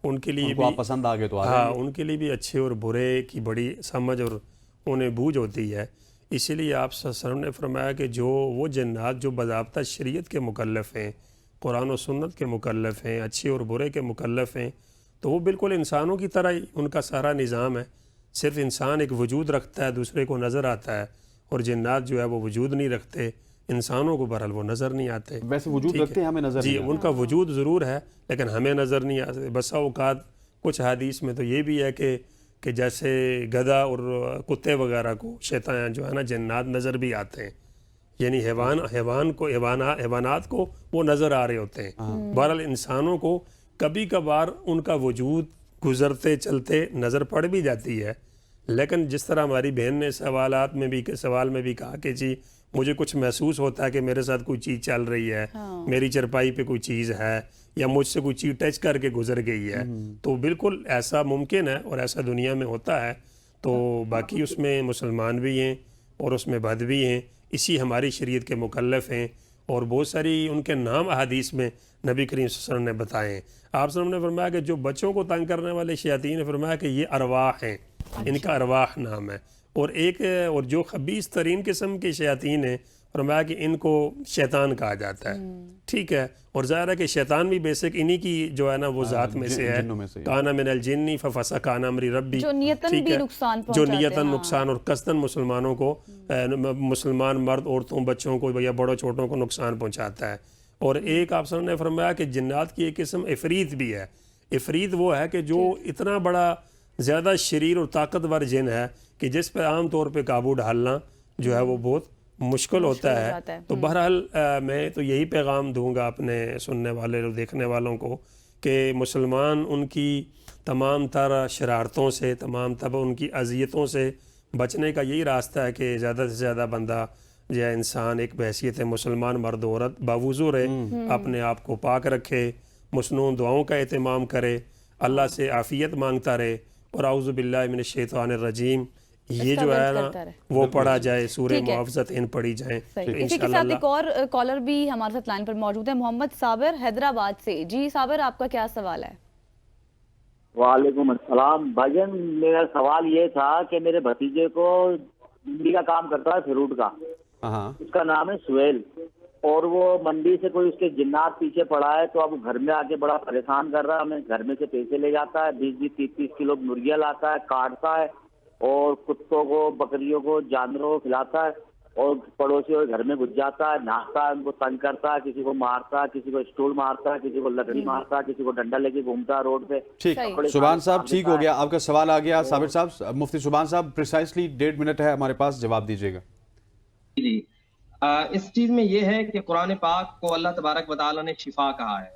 उनके लिए भी आप पसंद आ गए तो हाँ, उनके लिए भी अच्छे और बुरे की बड़ी समझ और उन्हें बूझ होती है। इसीलिए आप सल्लल्लाहु अलैहि वसल्लम ने फरमाया कि जो वो जन्नात जो बज़ाब्ता शरीयत के मुकल्लफ़ हैं, कुरान और सुन्नत के मुकल्लफ़ हैं, अच्छे और बुरे के मुकल्लफ़ हैं, तो वो बिल्कुल इंसानों की तरह ही उनका सारा निज़ाम है। सिर्फ इंसान एक वजूद रखता है, दूसरे को नज़र आता है, और जन्नात जो है वो वजूद नहीं रखते, इंसानों को बहरहाल वो नज़र नहीं आते। वैसे वजूद रखते हैं, हमें नज़र जी उनका वजूद ज़रूर है लेकिन हमें नज़र नहीं आते। बसा औकात कुछ हदीस में तो ये भी है कि जैसे गधा और कुत्ते वगैरह को शैतान जो है ना जन्नात नज़र भी आते हैं, यानी हैवानात को वो नज़र आ रहे होते हैं। बहरहाल इंसानों को कभी कभार उनका वजूद गुज़रते चलते नज़र पड़ भी जाती है, लेकिन जिस तरह हमारी बहन ने सवाल में भी कहा कि जी मुझे कुछ महसूस होता है कि मेरे साथ कोई चीज़ चल रही है, मेरी चरपाई पे कोई चीज़ है या मुझसे कोई चीज़ टच करके गुजर गई है, तो बिल्कुल ऐसा मुमकिन है और ऐसा दुनिया में होता है। तो बाकी उसमें मुसलमान भी हैं और उसमें बद भी हैं, इसी हमारी शरीयत के मुकल्लफ़ हैं और बहुत सारी उनके नाम अहादीस में नबी करीम सल्लल्लाहु अलैहि वसल्लम ने बताए। आप सल्लल्लाहु अलैहि वसल्लम ने फरमाया कि जो बच्चों को तंग करने वाले शयातीन ने फरमाया कि ये अरवाह हैं, इनका अरवाह नाम है। और जो खबीस तरीन किस्म के शयातीन हैं फरमाया कि इनको शैतान कहा जाता है। ठीक है, और ज़ाहिर है कि शैतान भी बेसिक इन्हीं की जो है ना वो ज़ात में से है, काना मिनल जिन्नी फफसका अमरी रब्बी, जो नियतन भी नुकसान और कसदन मुसलमानों को मुसलमान मर्द औरतों बच्चों को या बड़ों छोटों को नुकसान पहुँचाता है। और एक आप ने फरमाया कि जिन्नात की एक किस्म इफरीत भी है। इफरीत वो है कि जो इतना बड़ा ज़्यादा शरीर और ताकतवर जिन है कि जिस पर आम तौर पे काबू ढालना जो है वो बहुत मुश्किल होता है। तो बहरहाल मैं तो यही पैगाम दूंगा अपने सुनने वाले और देखने वालों को कि मुसलमान उनकी तमाम तरह शरारतों से, तमाम तरह उनकी अजियतों से बचने का यही रास्ता है कि ज़्यादा से ज़्यादा बंदा या इंसान एक बहैसियत है मुसलमान मर्द औरत बावुज़ू रहे, अपने आप को पाक रखे, मसनून दुआओं का एहतमाम करे, अल्लाह से आफ़ियत मांगता रहे और आऊज़ु बिल्लाहि मिनश शैतानिर रजीम ये जो है ना वो पढ़ा जाए, सूरह मुआवज़त इन पढ़ी जाए। तो इसी के साथ एक और कॉलर भी हमारे साथ लाइन पर मौजूद है, मोहम्मद साबिर हैदराबाद से। जी साबिर, आपका क्या सवाल है? वालेकुम अस्सलाम भाईजान, मेरा सवाल ये था कि मेरे भतीजे को मंडी का काम करता है फ्रूट का, उसका नाम है सुहेल, और वो मंडी से कोई उसके जिन्नात पीछे पड़ा है, तो अब घर में आके बड़ा परेशान कर रहा है हमें। घर में से पैसे ले जाता है, 20-20, 30-30 किलो मुर्गियाँ लाता है, काटता है और कुत्तों को, बकरियों को, जानवरों को खिलाता है, और पड़ोसियों के घर में घुस जाता है, नहाता है, उनको तंग करता है, किसी को मारता है, किसी को स्टूल मारता है, किसी को लकड़ी मारता है, किसी को डंडा लेके घूमता है रोड पे। ठीक, सुभान साहब ठीक हो गया, आपका सवाल आ गया। साबिर साहब, मुफ्ती सुभान साहब प्रिसाइसली 1.5 मिनट है हमारे पास, जवाब दीजिएगा। जी, इस चीज में ये है कि कुरान पाक को अल्लाह तबारक व तआला ने शिफा कहा है,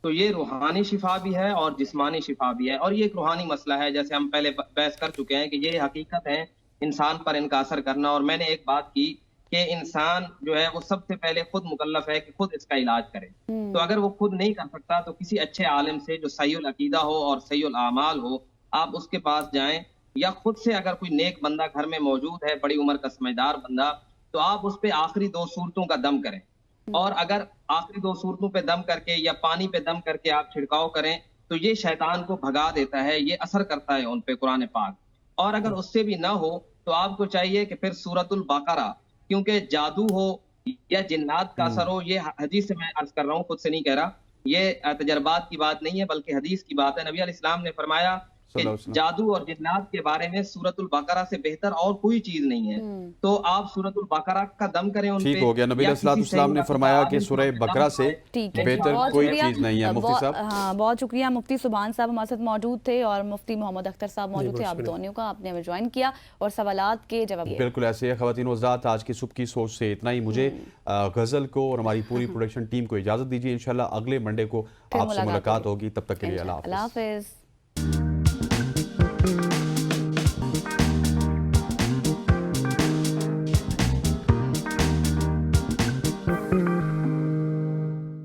तो ये रूहानी शिफा भी है और जिस्मानी शिफा भी है, और ये एक रूहानी मसला है। जैसे हम पहले बहस कर चुके हैं कि ये हकीकत है इंसान पर इनका असर करना, और मैंने एक बात की कि इंसान जो है वो सबसे पहले खुद मुकल्लफ है कि खुद इसका इलाज करे। तो अगर वो खुद नहीं कर सकता तो किसी अच्छे आलिम से जो सहीउल अकीदा हो और सहीउल आमाल हो, आप उसके पास जाएं, या खुद से अगर कोई नेक बंदा घर में मौजूद है, बड़ी उम्र का समझदार बंदा, तो आप उस पे आखिरी 2 सूरतों का दम करें, और अगर आखिरी 2 सूरतों पे दम करके या पानी पे दम करके आप छिड़काव करें तो ये शैतान को भगा देता है, ये असर करता है उन पे कुरान पाक। और अगर उससे भी ना हो तो आपको चाहिए कि फिर सूरतुल बकरा, क्योंकि जादू हो या जिन्नात का असर हो, ये हदीस से मैं अर्ज कर रहा हूँ, खुद से नहीं कह रहा, ये तजर्बात की बात नहीं है बल्कि हदीस की बात है। नबी अलैहि सलाम ने फरमाया कि जादू और जिन्नात के बारे में सूरतुल बकरा से बेहतर और कोई चीज नहीं है, तो आप सूरतुल बकरा का दम करें उन पे। ठीक हो गया, नबी अलैहिस्सलाम ने फरमाया कि सूरह बकरा से बेहतर कोई चीज नहीं है। मुफ्ती साहब, हाँ बहुत शुक्रिया। मुफ्ती सुभान साहब हमारे साथ मौजूद थे और मुफ्ती मोहम्मद अख्तर साहब मौजूद थे। आप दोनों का आपने हमें ज्वाइन किया और सवालात के जवाब दिए। बिल्कुल ऐसे है ख़वातीन व हज़रात, आज की सुबह की सोच से इतना ही। मुझे गजल को और हमारी पूरी प्रोडक्शन टीम को इजाजत दीजिए। इंशाल्लाह अगले मंडे को आपसे मुलाकात होगी, तब तक के लिए अल्लाह हाफ़िज़।